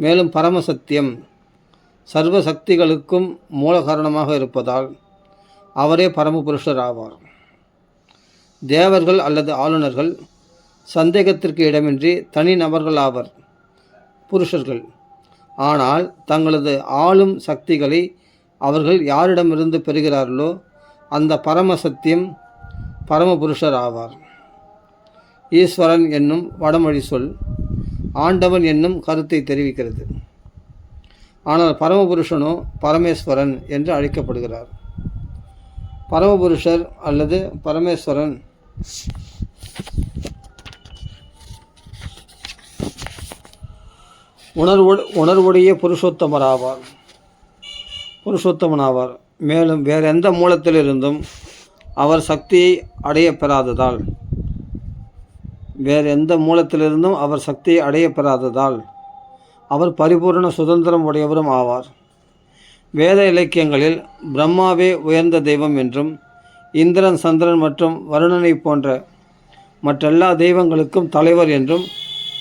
மேலும் பரமசத்தியம் சர்வ சக்திகளுக்கும் மூல காரணமாக இருப்பதால் அவரே பரமபுருஷர் ஆவார். தேவர்கள் அல்லது ஆளுநர்கள் சந்தேகத்திற்கு இடமின்றி தனி நபர்கள் ஆவர் புருஷர்கள். ஆனால் தங்களது ஆளும் சக்திகளை அவர்கள் யாரிடமிருந்து பெறுகிறார்களோ அந்த பரமசத்தியம் பரமபுருஷர் ஆவார். ஈஸ்வரன் என்னும் வடமொழி சொல் ஆண்டவன் என்னும் கருத்தை தெரிவிக்கிறது. ஆனால் பரமபுருஷனோ பரமேஸ்வரன் என்று அழைக்கப்படுகிறார். பரமபுருஷர் அல்லது பரமேஸ்வரன் உணர்வுடைய புருஷோத்தமனாவார். மேலும் வேறெந்த மூலத்திலிருந்தும் அவர் சக்தியை அடைய பெறாததால் அவர் பரிபூர்ண சுதந்திரம் உடையவரும் ஆவார். வேத இலக்கியங்களில் பிரம்மாவே உயர்ந்த தெய்வம் என்றும் இந்திரன், சந்திரன் மற்றும் வருணனை போன்ற மற்றெல்லா தெய்வங்களுக்கும் தலைவர் என்றும்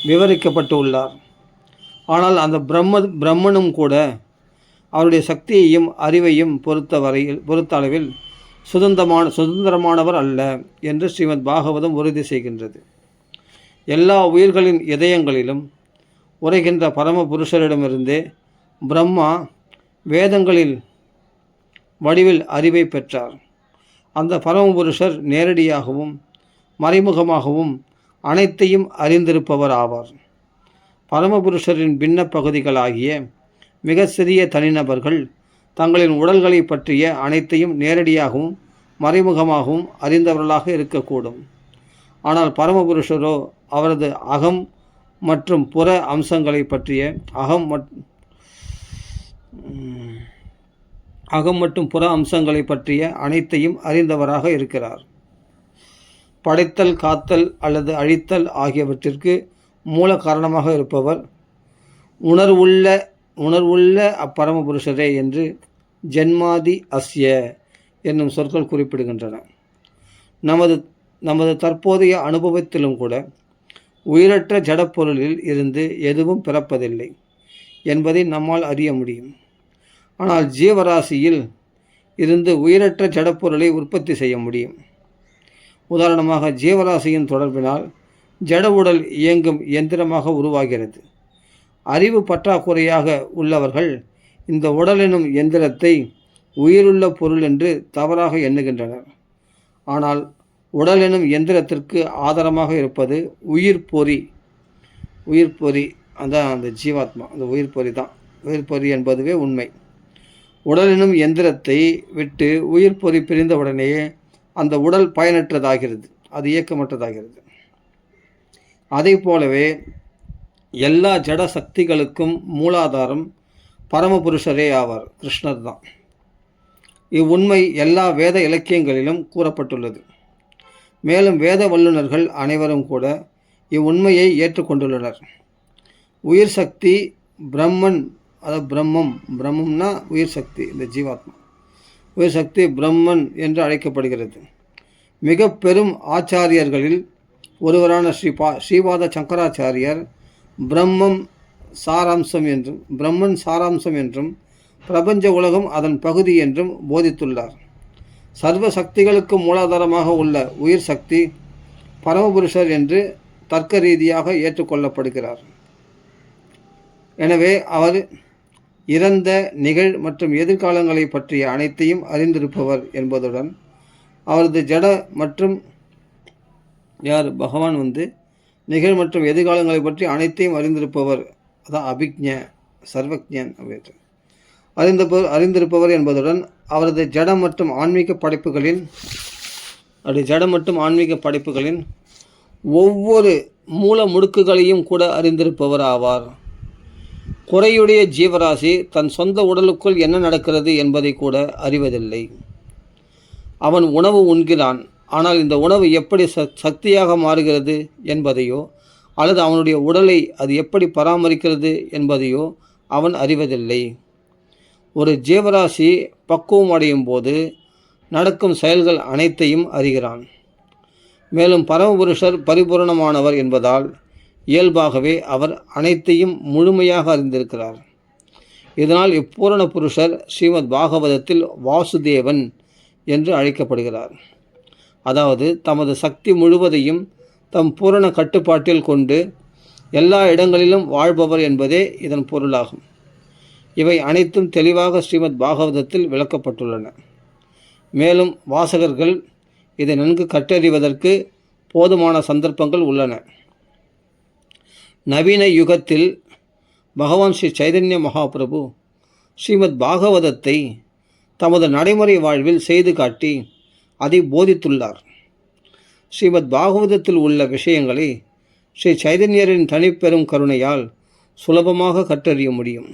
விவரிக்கப்பட்டு உள்ளார். ஆனால் அந்த பிரம்மனும் கூட அவருடைய சக்தியையும் அறிவையும் பொறுத்த அளவில் சுதந்திரமானவர் அல்ல என்று ஸ்ரீமத் பாகவதம் உறுதி செய்கின்றது. எல்லா உயிர்களின் இதயங்களிலும் உரைகின்ற பரம புருஷரிடமிருந்தே பிரம்மா வேதங்களில் வடிவில் அறிவை பெற்றார். அந்த பரமபுருஷர் நேரடியாகவும் மறைமுகமாகவும் அனைத்தையும் அறிந்திருப்பவர் ஆவார். பரமபுருஷரின் பின்ன பகுதிகளாகிய மிக சிறிய தனிநபர்கள் தங்களின் உடல்களை பற்றிய அனைத்தையும் நேரடியாகவும் மறைமுகமாகவும் அறிந்தவர்களாக இருக்கக்கூடும். ஆனால் பரமபுருஷரோ அவரது அகம் மற்றும் புற அம்சங்களை பற்றிய அகம் மற்றும் புற அம்சங்களை பற்றிய அனைத்தையும் அறிந்தவராக இருக்கிறார். படைத்தல், காத்தல் அல்லது அழித்தல் ஆகியவற்றிற்கு மூல காரணமாக இருப்பவர் உணர்வுள்ள அப்பரமபுருஷரே என்று ஜென்மாதி அஸ்ய என்னும் சொற்கள் குறிப்பிடுகின்றன. நமது தற்போதைய அனுபவத்திலும் கூட உயிரற்ற ஜடப்பொருளில் இருந்து எதுவும் பிறப்பதில்லை என்பதை நம்மால் அறிய முடியும். ஆனால் ஜீவராசியில் இருந்து உயிரற்ற ஜடப்பொருளை உற்பத்தி செய்ய முடியும். உதாரணமாக, ஜீவராசியின் தொடர்பினால் ஜட உடல் இயங்கும் இயந்திரமாக உருவாகிறது. அறிவு பற்றாக்குறையாக உள்ளவர்கள் இந்த உடல் எனும் எந்திரத்தை உயிருள்ள பொருள் என்று தவறாக எண்ணுகின்றனர். ஆனால் உடல் எனும் எந்திரத்திற்கு ஆதாரமாக இருப்பது உயிர்ப்பொறி. அதான் அந்த ஜீவாத்மா, அந்த உயிர்ப்பொறி தான். உயிர்ப்பொறி என்பதுவே உண்மை. உடல் எனும் எந்திரத்தை விட்டு உயிர்ப்பொறி பிரிந்தவுடனேயே அந்த உடல் பயனற்றதாகிறது, அது இயக்கமற்றதாகிறது. அதை போலவே எல்லா ஜட சக்திகளுக்கும் மூலாதாரம் பரமபுருஷரே ஆவார், கிருஷ்ணர் தான். இவ்வுண்மை எல்லா வேத இலக்கியங்களிலும் கூறப்பட்டுள்ளது. மேலும் வேத வல்லுநர்கள் அனைவரும் கூட இவ்வுண்மையை ஏற்றுக்கொண்டுள்ளனர். உயிர் சக்தி பிரம்மன், அதாவது பிரம்மம்னா உயிர் சக்தி, இந்த ஜீவாத்மா உயிர் சக்தி பிரம்மன் என்று அழைக்கப்படுகிறது. மிக பெரும் ஆச்சாரியர்களில் ஒருவரான ஸ்ரீபாத சங்கராச்சாரியர் பிரம்மன் சாராம்சம் என்றும் பிரபஞ்ச உலகம் அதன் பகுதி என்றும் போதித்துள்ளார். சர்வ சக்திகளுக்கு மூலாதாரமாக உள்ள உயிர் சக்தி பரமபுருஷர் என்று தர்க்க ரீதியாக ஏற்றுக்கொள்ளப்படுகிறார். எனவே அவர் இறந்த, நிகழ் மற்றும் எதிர்காலங்களை பற்றிய அனைத்தையும் அறிந்திருப்பவர் என்பதுடன் அவரது ஜட மற்றும் பகவான் நிகழ் மற்றும் எதிர்காலங்களை பற்றி அனைத்தையும் அறிந்திருப்பவர், அதான் அபிக்ஞ சர்வஜன் அறிந்திருப்பவர் என்பதுடன் அவரது ஜட மற்றும் ஆன்மீக படைப்புகளின் ஒவ்வொரு மூல முடுக்குகளையும் கூட அறிந்திருப்பவர் ஆவார். குறையுடைய ஜீவராசி தன் சொந்த உடலுக்குள் என்ன நடக்கிறது என்பதை கூட அறிவதில்லை. அவன் உணவு உண்கிறான், ஆனால் இந்த உணவு எப்படி சக்தியாக மாறுகிறது என்பதையோ அல்லது அவனுடைய உடலை அது எப்படி பராமரிக்கிறது என்பதையோ அவன் அறிவதில்லை. ஒரு ஜீவராசி பக்குவம் அடையும் போது நடக்கும் செயல்கள் அனைத்தையும் அறிகிறான். மேலும் பரமபுருஷர் பரிபூரணமானவர் என்பதால் இயல்பாகவே அவர் அனைத்தையும் முழுமையாக அறிந்திருக்கிறார். இதனால் இப்பூரண புருஷர் ஸ்ரீமத் பாகவதத்தில் வாசுதேவன் என்று அழைக்கப்படுகிறார். அதாவது தமது சக்தி முழுவதையும் தம் பூரண கட்டுப்பாட்டில் கொண்டு எல்லா இடங்களிலும் வாழ்பவர் என்பதே இதன் பொருளாகும். இவை அனைத்தும் தெளிவாக ஸ்ரீமத் பாகவதத்தில் விளக்கப்பட்டுள்ளன. மேலும் வாசகர்கள் இதை நன்கு கற்றறிவதற்கு போதுமான சந்தர்ப்பங்கள் உள்ளன. நவீன யுகத்தில் பகவான் ஸ்ரீ சைதன்ய மகாபிரபு ஸ்ரீமத் பாகவதத்தை தமது நடைமுறை வாழ்வில் செய்து காட்டி அதை போதித்துள்ளார். ஸ்ரீமத் பாகவதத்தில் உள்ள விஷயங்களை ஸ்ரீ சைதன்யரின் தனிப்பெரும் கருணையால் சுலபமாக கற்றறிய முடியும்.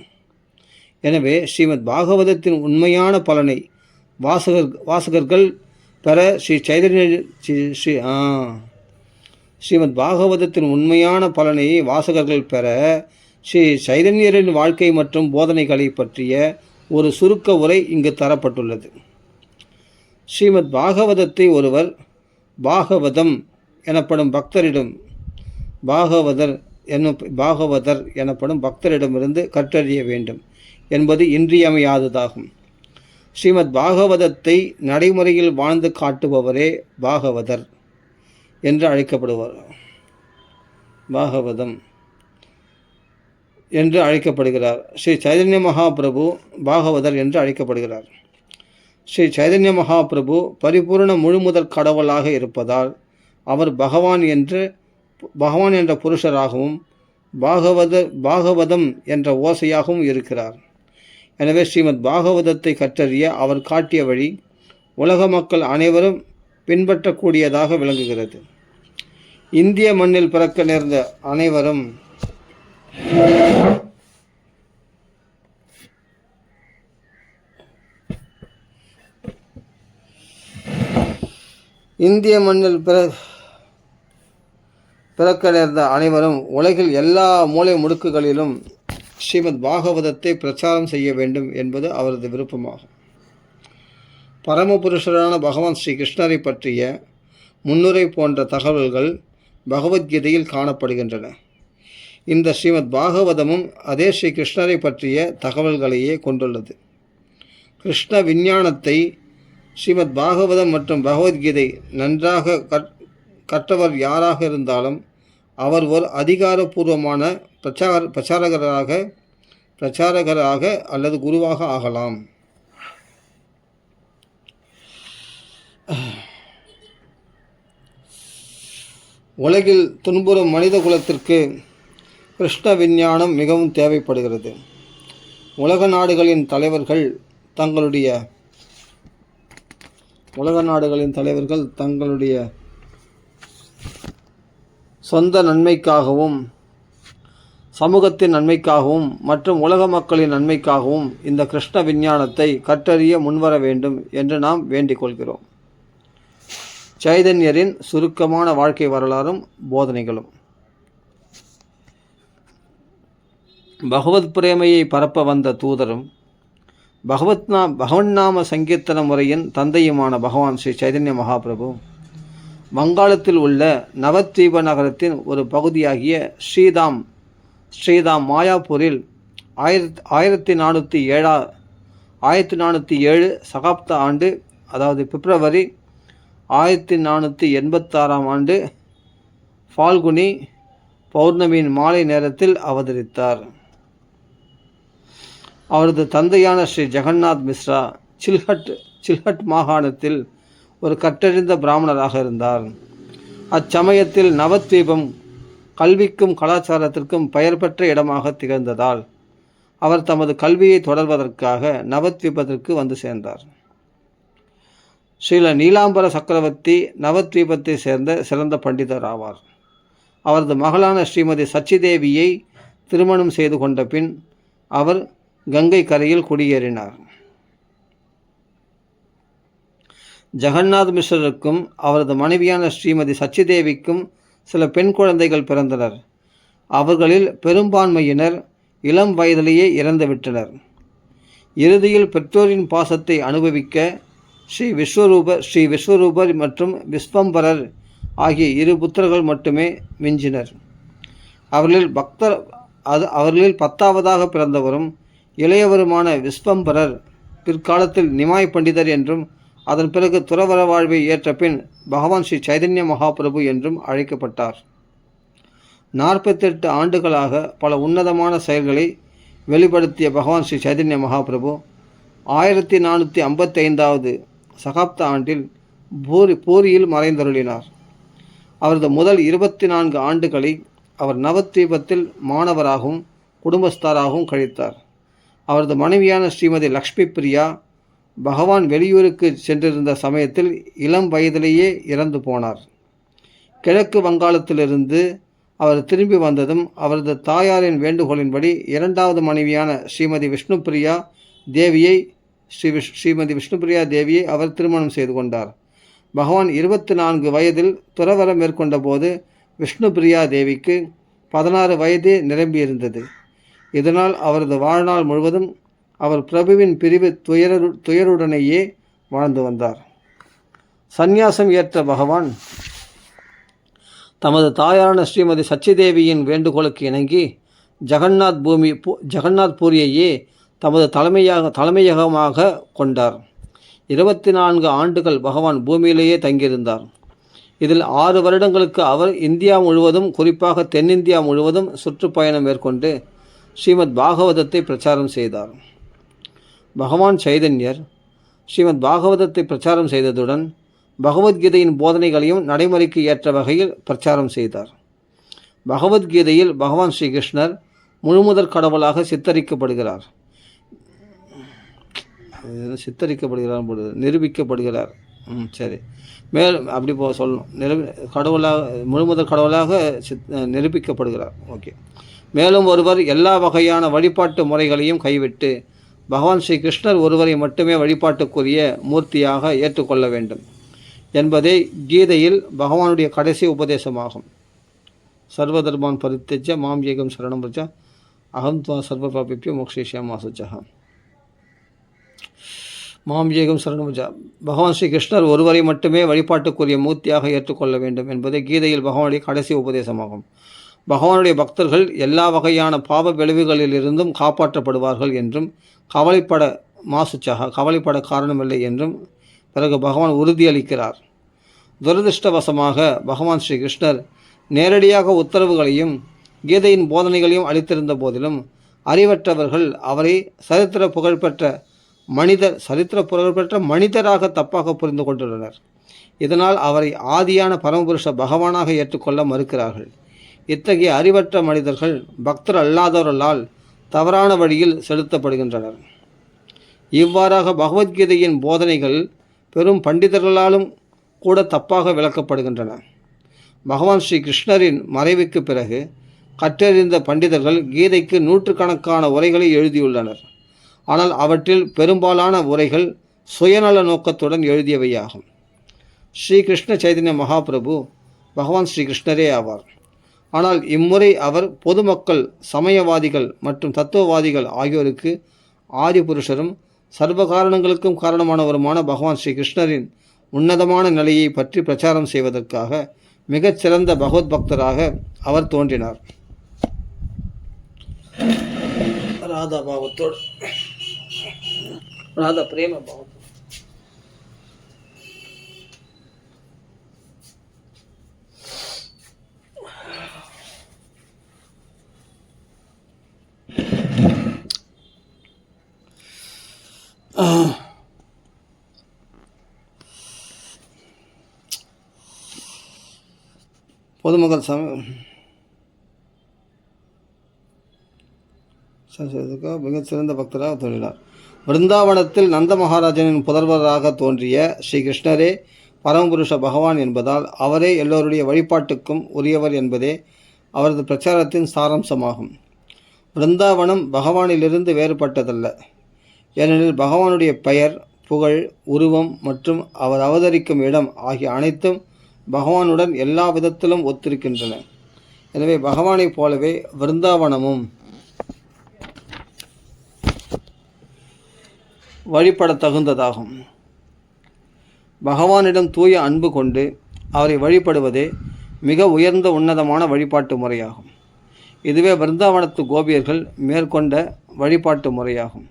எனவே ஸ்ரீமத் பாகவதத்தின் உண்மையான பலனை வாசகர்கள் பெற ஸ்ரீமத் பாகவதத்தின் உண்மையான பலனை வாசகர்கள் பெற ஸ்ரீ சைதன்யரின் வாழ்க்கை மற்றும் போதனைகளை பற்றிய ஒரு சுருக்க உரை இங்கு தரப்பட்டுள்ளது. ஸ்ரீமத் பாகவதத்தை ஒருவர் பாகவதம் எனப்படும் பாகவதர் எனப்படும் பக்தரிடமிருந்து கற்றறிய வேண்டும் என்பது இன்றியமையாததாகும். ஸ்ரீமத் பாகவதத்தை நடைமுறையில் வாழ்ந்து காட்டுபவரே பாகவதர் என்று அழைக்கப்படுவார். பாகவதம் என்று அழைக்கப்படுகிறார். ஸ்ரீ சைதன்ய மகாபிரபு பாகவதர் என்று அழைக்கப்படுகிறார். ஸ்ரீ சைதன்ய மகாபிரபு பரிபூர்ண முழுமுதற் கடவுளாக இருப்பதால் அவர் பகவான் என்ற புருஷராகவும் பாகவதம் என்ற ஓசையாகவும் இருக்கிறார். எனவே ஸ்ரீமத் பாகவதத்தை கற்றறிய அவர் காட்டிய வழி உலக மக்கள் அனைவரும் பின்பற்றக்கூடியதாக விளங்குகிறது. இந்திய மண்ணில் பிறக்க நேர்ந்த அனைவரும் உலகில் எல்லா மூலை முடுக்குகளிலும் ஸ்ரீமத் பாகவதத்தை பிரச்சாரம் செய்ய வேண்டும் என்பது அவரது விருப்பமாகும். பரமபுருஷரான பகவான் ஸ்ரீ கிருஷ்ணரை பற்றிய முன்னுரை போன்ற தகவல்கள் பகவத்கீதையில் காணப்படுகின்றன. இந்த ஸ்ரீமத் பாகவதமும் அதே ஸ்ரீ கிருஷ்ணரை பற்றிய தகவல்களையே கொண்டுள்ளது. கிருஷ்ண விஞ்ஞானத்தை ஸ்ரீமத் பாகவதம் மற்றும் பகவத்கீதை நன்றாக கற்றவர் யாராக இருந்தாலும் அவர் ஒரு அதிகாரபூர்வமான பிரச்சாரகராக அல்லது குருவாக ஆகலாம். உலகில் துன்புறும் மனித குலத்திற்கு கிருஷ்ண விஞ்ஞானம் மிகவும் தேவைப்படுகிறது. உலக நாடுகளின் தலைவர்கள் தங்களுடைய சொந்த நன்மைக்காகவும் சமூகத்தின் நன்மைக்காகவும் மற்றும் உலக மக்களின் நன்மைக்காகவும் இந்த கிருஷ்ண விஞ்ஞானத்தை கற்றறிய முன்வர வேண்டும் என்று நாம் வேண்டிக் கொள்கிறோம். சைதன்யரின் சுருக்கமான வாழ்க்கை வரலாறும் போதனைகளும். பகவத் பிரேமையை பரப்ப வந்த தூதரும் பகவன்னாம சங்கீர்த்தன முறையின் தந்தையுமான பகவான் ஸ்ரீ சைதன்ய மகாபிரபு வங்காளத்தில் உள்ள நவத்வீப நகரத்தின் ஒரு பகுதியாகிய ஸ்ரீதாம் மாயாப்பூரில் 1407 சகாப்த ஆண்டு, அதாவது பிப்ரவரி 1486 ஆண்டு ஃபால்குனி பௌர்ணமியின் மாலை நேரத்தில் அவதரித்தார். அவரது தந்தையான ஸ்ரீ ஜெகநாத் மிஸ்ரா சில்ஹட் மாகாணத்தில் ஒரு கற்றறிந்த பிராமணராக இருந்தார். அச்சமயத்தில் நவத்வீபம் கல்விக்கும் கலாச்சாரத்திற்கும் பெயர் பெற்ற இடமாக திகழ்ந்ததால் அவர் தமது கல்வியை தொடர்வதற்காக நவத்வீபத்திற்கு வந்து சேர்ந்தார். ஸ்ரீல நீலாம்பர சக்கரவர்த்தி நவத்வீபத்தை சேர்ந்த சிறந்த பண்டிதர் ஆவார். அவரது மகளான ஸ்ரீமதி சச்சிதேவியை திருமணம் செய்து கொண்ட பின் அவர் கங்கை கரையில் குடியேறினார். ஜெகநாத் மிஸ்ரருக்கும் அவரது மனைவியான ஸ்ரீமதி சச்சிதேவிக்கும் சில பெண் குழந்தைகள் பிறந்தனர். அவர்களில் பெரும்பான்மையினர் இளம் வயதிலேயே இறந்துவிட்டனர். இறுதியில் பெற்றோரின் பாசத்தை அனுபவிக்க ஸ்ரீ விஸ்வரூபர் மற்றும் விஸ்வம்பரர் ஆகிய 2 புத்திரர்கள் மட்டுமே மிஞ்சினர். அவர்களில் 10ஆவதாக பிறந்தவரும் இளையவருமான விஸ்வம்பரர் பிற்காலத்தில் நிமாய் பண்டிதர் என்றும் அதன் பிறகு துறவற வாழ்வை ஏற்ற பின் பகவான் ஸ்ரீ சைதன்ய மகாபிரபு என்றும் அழைக்கப்பட்டார். 48 ஆண்டுகளாக பல உன்னதமான செயல்களை வெளிப்படுத்திய பகவான் ஸ்ரீ சைதன்ய மகாபிரபு 1455வது சகாப்த ஆண்டில் பூரியில் மறைந்தருளினார். அவரது முதல் 24 ஆண்டுகளை அவர் நவத்வீபத்தில் மாணவராகவும் குடும்பஸ்தராகவும் கழித்தார். அவரது மனைவியான ஸ்ரீமதி லக்ஷ்மி பிரியா பகவான் வெளியூருக்கு சென்றிருந்த சமயத்தில் இளம் வயதிலேயே இறந்து போனார். கிழக்கு வங்காளத்திலிருந்து அவர் திரும்பி வந்ததும் அவரது தாயாரின் வேண்டுகோளின்படி 2வது மனைவியான ஸ்ரீமதி விஷ்ணுபிரியா தேவியை அவர் திருமணம் செய்து கொண்டார். பகவான் 24 வயதில் துறவறம் மேற்கொண்ட போது விஷ்ணுபிரியா தேவிக்கு 16 வயதே நிரம்பியிருந்தது. இதனால் அவரது வாழ்நாள் முழுவதும் அவர் பிரபுவின் பிரிவு துயருடனேயே வாழ்ந்து வந்தார். சந்நியாசம் ஏற்ற பகவான் தமது தாயாரான ஸ்ரீமதி சச்சிதேவியின் வேண்டுகோளுக்கு இணங்கி ஜெகநாத் பூரியையே தமது தலைமையகமாக கொண்டார். 24 ஆண்டுகள் பகவான் பூமியிலேயே தங்கியிருந்தார். இதில் 6 வருடங்களுக்கு அவர் இந்தியா முழுவதும், குறிப்பாக தென்னிந்தியா முழுவதும் சுற்றுப்பயணம் மேற்கொண்டு ஸ்ரீமத் பாகவதத்தை பிரச்சாரம் செய்தார். பகவான் சைதன்யர் ஸ்ரீமத் பாகவதத்தை பிரச்சாரம் செய்ததுடன் பகவத்கீதையின் போதனைகளையும் நடைமுறைக்கு ஏற்ற வகையில் பிரச்சாரம் செய்தார். பகவத்கீதையில் பகவான் ஸ்ரீ கிருஷ்ணர் முழுமுதற் கடவுளாக நிரூபிக்கப்படுகிறார். சரி, மேலும் அப்படி சொல்லணும். முழுமுதற் கடவுளாக நிரூபிக்கப்படுகிறார். ஓகே. மேலும் ஒருவர் எல்லா வகையான வழிபாட்டு முறைகளையும் கைவிட்டு பகவான் ஸ்ரீ கிருஷ்ணர் ஒருவரை மட்டுமே வழிபாட்டுக்குரிய மூர்த்தியாக ஏற்றுக்கொள்ள வேண்டும் என்பதே கீதையில் பகவானுடைய கடைசி உபதேசமாகும். சர்வதர்மான் பரித்தஜ்ய மாம் ஏகம் சரணம் பிரஜ அகம் துவா சர்வ பாபிப்யோ மோக்ஷயிஷ்யாமி சுச்சஹ. மாம் ஏகம் சரணம் பிரஜ, பகவான் ஸ்ரீ கிருஷ்ணர் ஒருவரை மட்டுமே வழிபாட்டுக்குரிய மூர்த்தியாக ஏற்றுக்கொள்ள வேண்டும் என்பதே கீதையில் பகவானுடைய கடைசி உபதேசமாகும். பகவானுடைய பக்தர்கள் எல்லா வகையான பாவ விளைவுகளிலிருந்தும் காப்பாற்றப்படுவார்கள் என்றும் கவலைப்பட காரணமில்லை என்றும் பிறகு பகவான் உறுதியளிக்கிறார். துரதிருஷ்டவசமாக பகவான் ஸ்ரீ கிருஷ்ணர் நேரடியாக உத்தரவுகளையும் கீதையின் போதனைகளையும் அளித்திருந்த போதிலும் அறிவற்றவர்கள் அவரை சரித்திர புகழ்பெற்ற மனிதராக தப்பாக புரிந்து கொண்டுள்ளனர். இதனால் அவரை ஆதியான பரமபுருஷ பகவானாக ஏற்றுக்கொள்ள மறுக்கிறார்கள். இத்தகைய அறிவற்ற மனிதர்கள் பக்தர் அல்லாதவர்களால் தவறான வழியில் செலுத்தப்படுகின்றனர். இவ்வாறாக பகவத்கீதையின் போதனைகள் பெரும் பண்டிதர்களாலும் கூட தப்பாக விளக்கப்படுகின்றன. பகவான் ஸ்ரீ கிருஷ்ணரின் மறைவுக்கு பிறகு கற்றறிந்த பண்டிதர்கள் கீதைக்கு நூற்றுக்கணக்கான உரைகளை எழுதியுள்ளனர். ஆனால் அவற்றில் பெரும்பாலான உரைகள் சுயநல நோக்கத்துடன் எழுதியவையாகும். ஸ்ரீ கிருஷ்ண சைதன்ய மகாபிரபு பகவான் ஸ்ரீ கிருஷ்ணரே ஆவார். ஆனால் இம்முறை அவர் பொதுமக்கள், சமயவாதிகள் மற்றும் தத்துவவாதிகள் ஆகியோருக்கு ஆதி புருஷரும் சர்வ காரணங்களுக்கும் காரணமானவருமான பகவான் ஸ்ரீ கிருஷ்ணரின் உன்னதமான நிலையை பற்றி பிரச்சாரம் செய்வதற்காக மிகச்சிறந்த பகவத் பக்தராக அவர் தோன்றினார். ராதா பாவத்தோடு, ராதா பிரேம பாவத்தோடு பொதுமக்கள் மிகச்சிறந்த பக்தராக தோன்றினார். விருந்தாவனத்தில் நந்த மகாராஜனின் புதல்வராக தோன்றிய ஸ்ரீ கிருஷ்ணரே பரமபுருஷ பகவான் என்பதால் அவரே எல்லோருடைய வழிபாட்டுக்கும் உரியவர் என்பதே அவரது பிரச்சாரத்தின் சாராம்சமாகும். விருந்தாவனம் பகவானிலிருந்து வேறுபட்டதல்ல. ஏனெனில் பகவானுடைய பெயர், புகழ், உருவம் மற்றும் அவர் அவதரிக்கும் இடம் ஆகிய அனைத்தும் பகவானுடன் எல்லா விதத்திலும் ஒத்திருக்கின்றன. எனவே பகவானைப் போலவே விருந்தாவனமும் வழிபட தகுந்ததாகும். பகவானிடம் தூய அன்பு கொண்டு அவரை வழிபடுவதே மிக உயர்ந்த உன்னதமான வழிபாட்டு முறையாகும். இதுவே பிருந்தாவனத்து கோபியர்கள் மேற்கொண்ட வழிபாட்டு முறையாகும்.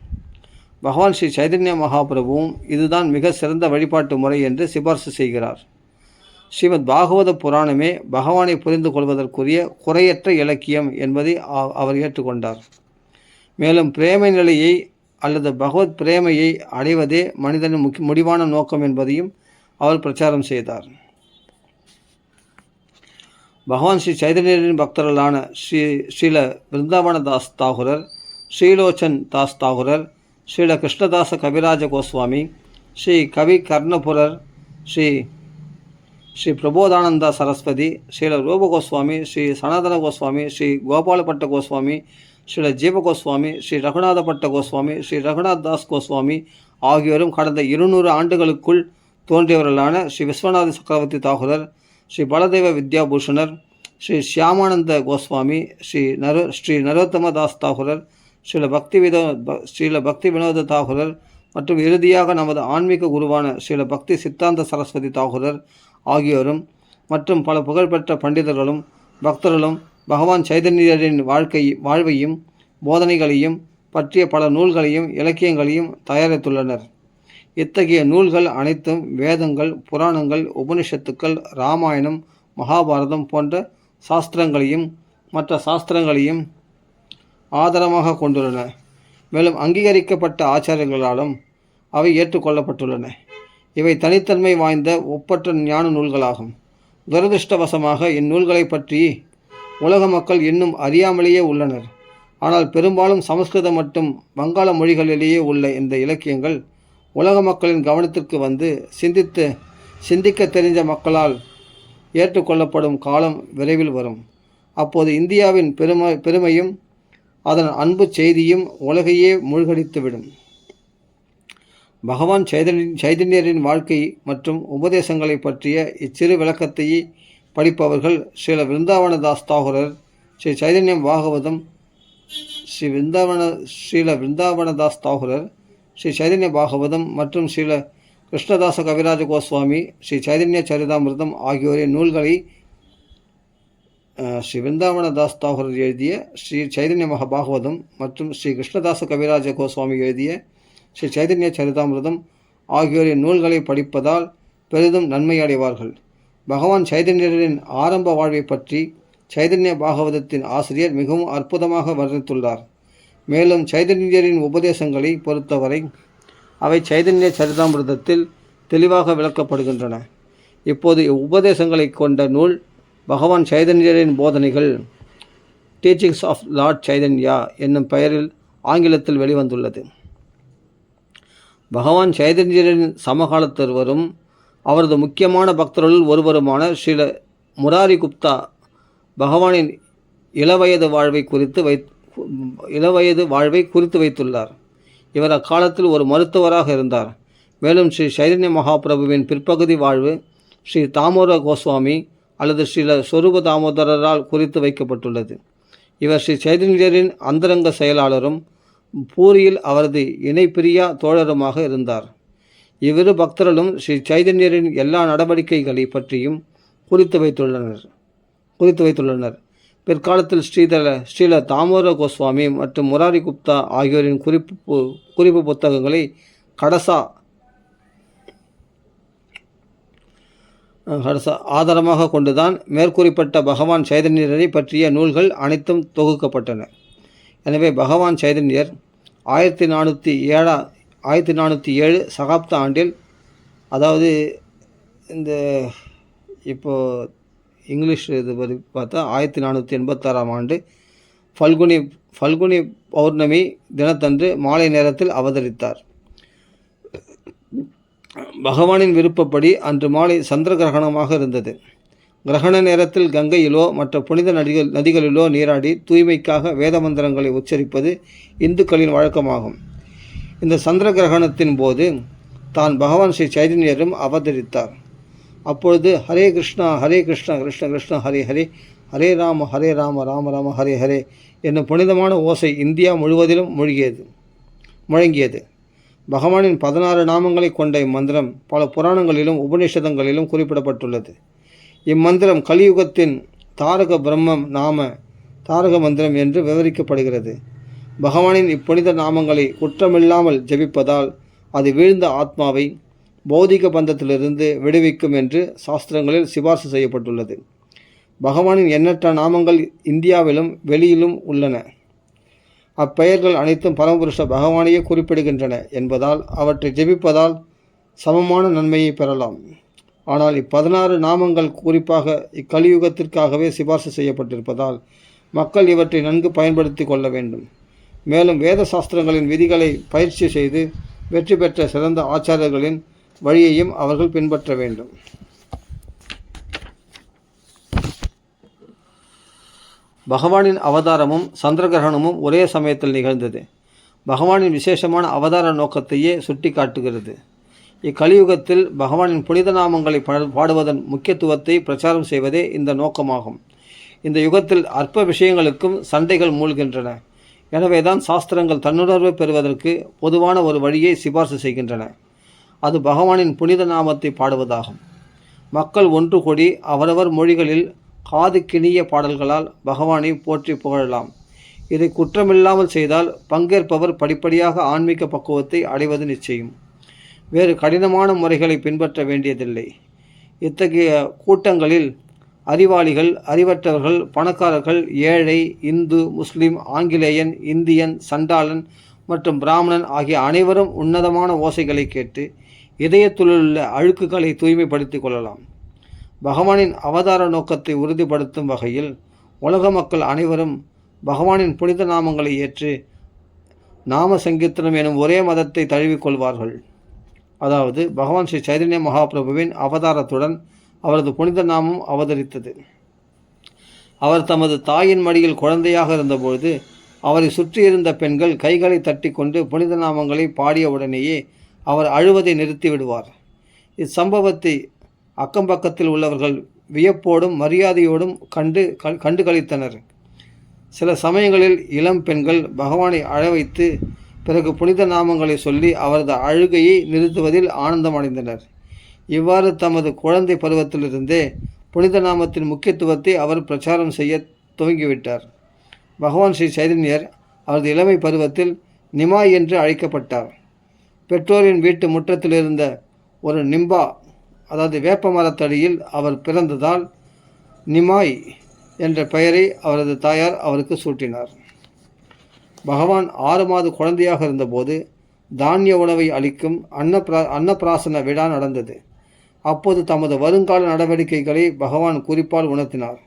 பகவான் ஸ்ரீ சைதன்ய மகாபிரபுவும் இதுதான் மிக சிறந்த வழிபாட்டு முறை என்று சிபார்சு செய்கிறார். ஸ்ரீமத் பாகவத புராணமே பகவானை புரிந்து கொள்வதற்குரிய குறையற்ற இலக்கியம் என்பதை அவர் ஏற்றுக்கொண்டார். மேலும் பிரேமை நிலையை அல்லது பகவத் பிரேமையை அடைவதே மனிதனின் முடிவான நோக்கம் என்பதையும் அவர் பிரச்சாரம் செய்தார். பகவான் ஸ்ரீ சைதன்யரின் பக்தர்களான ஸ்ரீல பிருந்தாவன தாஸ் தாகுரர், ஸ்ரீலோச்சன் தாஸ் தாகுரர், ஸ்ரீல கிருஷ்ணதாச கவிராஜ கோஸ்வாமி, ஸ்ரீ கவி கர்ணபுரர், ஸ்ரீ பிரபோதானந்தா சரஸ்வதி, ஸ்ரீல ரூப கோஸ்வாமி, ஸ்ரீ சனாதன கோஸ்வாமி, ஸ்ரீ கோபாலபட்ட கோஸ்வாமி, ஸ்ரீல ஜீவ கோஸ்வாமி, ஸ்ரீ ரகுநாதபட்ட கோஸ்வாமி, ஸ்ரீ ரகுநாத் தாஸ் கோஸ்வாமி ஆகியோரும் கடந்த 200 ஆண்டுகளுக்குள் தோன்றியவர்களான ஸ்ரீ விஸ்வநாத சக்கரவர்த்தி தாகுரர், ஸ்ரீ பலதேவ வித்யாபூஷணர், ஸ்ரீ ஷியாமானந்த கோஸ்வாமி, ஸ்ரீ நரோத்தம தாஸ் தாகுரர், ஸ்ரீல பக்தி வினோத தாகுரர் மற்றும் இறுதியாக நமது ஆன்மீக குருவான ஸ்ரீல பக்தி சித்தாந்த சரஸ்வதி தாகுரர் ஆகியோரும் மற்றும் பல புகழ்பெற்ற பண்டிதர்களும் பக்தர்களும் பகவான் சைதன்யரின் வாழ்வையும் போதனைகளையும் பற்றிய பல நூல்களையும் இலக்கியங்களையும் தயாரித்துள்ளனர். இத்தகைய நூல்கள் அனைத்தும் வேதங்கள், புராணங்கள், உபனிஷத்துக்கள், இராமாயணம், மகாபாரதம் போன்ற சாஸ்திரங்களையும் மற்ற சாஸ்திரங்களையும் ஆதாரமாக கொண்டுள்ளன. மேலும் அங்கீகரிக்கப்பட்ட ஆச்சாரியர்களாலும் அவை ஏற்றுக்கொள்ளப்பட்டுள்ளன. இவை தனித்தன்மை வாய்ந்த ஒப்பற்ற ஞான நூல்களாகும். துரதிருஷ்டவசமாக இந்நூல்களை பற்றி உலக மக்கள் இன்னும் அறியாமலேயே உள்ளனர். ஆனால் பெரும்பாலும் சமஸ்கிருதம் மற்றும் வங்காள மொழிகளிலேயே உள்ள இந்த இலக்கியங்கள் உலக மக்களின் கவனத்திற்கு வந்து சிந்திக்க தெரிஞ்ச மக்களால் ஏற்றுக்கொள்ளப்படும் காலம் விரைவில் வரும். அப்போது இந்தியாவின் பெருமையும் அதன் அன்பு செய்தியும் உலகையே மூழ்கடித்துவிடும். பகவான் சைதன்யரின் வாழ்க்கை மற்றும் உபதேசங்களை பற்றிய இச்சிறு விளக்கத்தையே படிப்பவர்கள் ஸ்ரீல விருந்தாவன தாஸ் தாகுரர், ஸ்ரீ சைதன்யம் பாகவதம், ஸ்ரீல விருந்தாவன தாஸ் தாகுரர், ஸ்ரீ சைதன்ய பாகவதம் மற்றும் ஸ்ரீல கிருஷ்ணதாச கவிராஜ கோஸ்வாமி, ஸ்ரீ சைதன்ய சரிதாமிர்தம் ஆகியோரின் நூல்களை ஸ்ரீ விருந்தாவன தாஸ் தாகுரர் எழுதிய ஸ்ரீ சைதன்ய மகாபாகவதம் மற்றும் ஸ்ரீ கிருஷ்ணதாச கவிராஜ கோஸ்வாமி எழுதிய ஸ்ரீ சைதன்ய சரிதாமிர்தம் ஆகியோரின் நூல்களை படிப்பதால் பெரிதும் நன்மை அடைவார்கள். பகவான் சைதன்யரின் ஆரம்ப வாழ்வை பற்றி சைதன்ய பாகவதத்தின் ஆசிரியர் மிகவும் அற்புதமாக வர்ணித்துள்ளார். மேலும் சைதன்யரின் உபதேசங்களை பொறுத்தவரை அவை சைதன்ய சரிதாமிர்தத்தில் தெளிவாக விளக்கப்படுகின்றன. இப்போது உபதேசங்களை கொண்ட நூல் பகவான் சைதன்யரின் போதனைகள், டீச்சிங்ஸ் ஆஃப் லார்ட் சைதன்யா என்னும் பெயரில் ஆங்கிலத்தில் வெளிவந்துள்ளது. பகவான் சைதன்யரின் சமகாலத்தொருவரும் அவரது முக்கியமான பக்தர்களுள் ஒருவருமான ஸ்ரீல முராரி குப்தா பகவானின் இளவயது வாழ்வை குறித்து வைத்துள்ளார். இவர் அக்காலத்தில் ஒரு மருத்துவராக இருந்தார். மேலும் ஸ்ரீ சைதன்ய மகாபிரபுவின் பிற்பகுதி வாழ்வு ஸ்ரீ தாமோர கோஸ்வாமி அல்லது ஸ்ரீல ஸ்வரூப தாமோதரரால் குறித்து வைக்கப்பட்டுள்ளது. இவர் ஸ்ரீ சைதன்யரின் அந்தரங்க செயலாளரும் பூரியில் அவரது இணைப்பிரியா தோழருமாக இருந்தார். இவ்விரு பக்தர்களும் ஸ்ரீ சைதன்யரின் எல்லா நடவடிக்கைகளை பற்றியும் குறித்து வைத்துள்ளனர். பிற்காலத்தில் ஸ்ரீல தாமோர கோஸ்வாமி மற்றும் முராரி குப்தா ஆகியோரின் குறிப்பு புத்தகங்களை கடசா ஆதாரமாக கொண்டுதான் மேற்குறிப்பிட்ட பகவான் சைதன்யரை பற்றிய நூல்கள் அனைத்தும் தொகுக்கப்பட்டன. எனவே பகவான் சைதன்யர் 1407 சகாப்த ஆண்டில், அதாவது இந்த இப்போது இங்கிலீஷ் இது பார்த்தா 1486 ஆண்டு ஃபல்குனி பௌர்ணமி தினத்தன்று மாலை நேரத்தில் அவதரித்தார். பகவானின் விருப்பப்படி அன்று மாலை சந்திர கிரகணமாக இருந்தது. கிரகண நேரத்தில் கங்கையிலோ மற்ற புனித நதிகளிலோ நீராடி தூய்மைக்காக வேத மந்திரங்களை உச்சரிப்பது இந்துக்களின் வழக்கமாகும். இந்த சந்திர கிரகணத்தின் போது தான் பகவான் ஸ்ரீ சைதன்யரும் அவதரித்தார். அப்பொழுது ஹரே கிருஷ்ணா ஹரே கிருஷ்ணா கிருஷ்ண கிருஷ்ண ஹரே ஹரே, ஹரே ராம ஹரே ராம ராம ராம ஹரே ஹரே என்னும் புனிதமான ஓசை இந்தியா முழுவதிலும் முழங்கியது. பகவானின் 16 நாமங்களை கொண்ட இம்மந்திரம் பல புராணங்களிலும் உபநிஷதங்களிலும் குறிப்பிடப்பட்டுள்ளது. இம்மந்திரம் கலியுகத்தின் தாரக பிரம்மம் நாம தாரக மந்திரம் என்று விவரிக்கப்படுகிறது. பகவானின் இப்புனித நாமங்களை குற்றமில்லாமல் ஜெபிப்பதால் அது வீழ்ந்த ஆத்மாவை பௌதிக பந்தத்திலிருந்து விடுவிக்கும் என்று சாஸ்திரங்களில் சிபார்சு செய்யப்பட்டுள்ளது. பகவானின் எண்ணற்ற நாமங்கள் இந்தியாவிலும் வெளியிலும் உள்ளன. அப்பெயர்கள் அனைத்தும் பரமபுருஷ பகவானையே குறிப்பிடுகின்றன என்பதால் அவற்றை ஜெபிப்பதால் சமமான நன்மையை பெறலாம். ஆனால் 16 நாமங்கள் குறிப்பாக இக்கலியுகத்திற்காகவே சிபார்சு செய்யப்பட்டிருப்பதால் மக்கள் இவற்றை நன்கு பயன்படுத்தி கொள்ள வேண்டும். மேலும் வேத சாஸ்திரங்களின் விதிகளை பயிற்சி செய்து வெற்றி பெற்ற சிறந்த ஆச்சாரியர்களின் வழியையும் அவர்கள் பின்பற்ற வேண்டும். பகவானின் அவதாரமும் சந்திரகிரகணமும் ஒரே சமயத்தில் நிகழ்ந்தது. பகவானின் விசேஷமான அவதார நோக்கத்தையே சுட்டி காட்டுகிறது. இக்கலியுகத்தில் பகவானின் புனித நாமங்களை பாடுவதன் முக்கியத்துவத்தை பிரச்சாரம் செய்வதே இந்த நோக்கமாகும். இந்த யுகத்தில் அற்ப விஷயங்களுக்கும் சண்டைகள் மூழ்கின்றன. எனவேதான் சாஸ்திரங்கள் தன்னுணர்வை பெறுவதற்கு பொதுவான ஒரு வழியை சிபார்சு செய்கின்றன. அது பகவானின் புனித நாமத்தை பாடுவதாகும். மக்கள் ஒன்று கூடி அவரவர் மொழிகளில் காது கிணிய பாடல்களால் பகவானை போற்றி புகழலாம். இதை குற்றமில்லாமல் செய்தால் பங்கேற்பவர் படிப்படியாக ஆன்மீக பக்குவத்தை அடைவது நிச்சயம். வேறு கடினமான முறைகளை பின்பற்ற வேண்டியதில்லை. இத்தகைய கூட்டங்களில் அறிவாளிகள், அறிவற்றவர்கள், பணக்காரர்கள், ஏழை, இந்து, முஸ்லிம், ஆங்கிலேயன், இந்தியன், சண்டாளன் மற்றும் பிராமணன் ஆகிய அனைவரும் உன்னதமான ஓசைகளை கேட்டு இதயத்திலுள்ள அழுக்குகளை தூய்மைப்படுத்தி கொள்ளலாம். பகவானின் அவதார நோக்கத்தை உறுதிப்படுத்தும் வகையில் உலக மக்கள் அனைவரும் பகவானின் புனித நாமங்களை ஏற்று நாம சங்கீர்த்தனம் எனும் ஒரே மதத்தை தழுவிக்கொள்வார்கள். அதாவது பகவான் ஸ்ரீ சைதன்ய மகாபிரபுவின் அவதாரத்துடன் அவரது புனித நாமம் அவதரித்தது. அவர் தமது தாயின் மடியில் குழந்தையாக இருந்தபொழுது அவரை சுற்றியிருந்த பெண்கள் கைகளை தட்டி கொண்டு புனித நாமங்களை பாடியவுடனேயே அவர் அழுவதை நிறுத்திவிடுவார். இச்சம்பவத்தை அக்கம்பக்கத்தில் உள்ளவர்கள் வியப்போடும் மரியாதையோடும் கண்டு களித்தனர். சில சமயங்களில் இளம் பெண்கள் பகவானை அழ வைத்து பிறகு புனித நாமங்களை சொல்லி அவரது அழுகையை நிறுத்துவதில் ஆனந்தம் அடைந்தனர். இவ்வாறு தமது குழந்தை பருவத்திலிருந்தே புனித நாமத்தின் முக்கியத்துவத்தை அவர் பிரச்சாரம் செய்ய துவங்கிவிட்டார். பகவான் ஸ்ரீ சைதன்யர் அவரது இளமை பருவத்தில் நிமாய் என்று அழைக்கப்பட்டார். பெற்றோரின் வீட்டு முற்றத்தில் இருந்த ஒரு நிம்பா, அதாவது வேப்ப மரத்தடியில் அவர் பிறந்ததால் நிமாய் என்ற பெயரை அவரது தாயார் அவருக்கு சூட்டினார். பகவான் 6 மாத குழந்தையாக இருந்தபோது தானிய உணவை அளிக்கும் அன்னப்பிராசன விழா நடந்தது. அப்போது தமது வருங்கால நடவடிக்கைகளை பகவான் குறிப்பால் உணர்த்தினார்.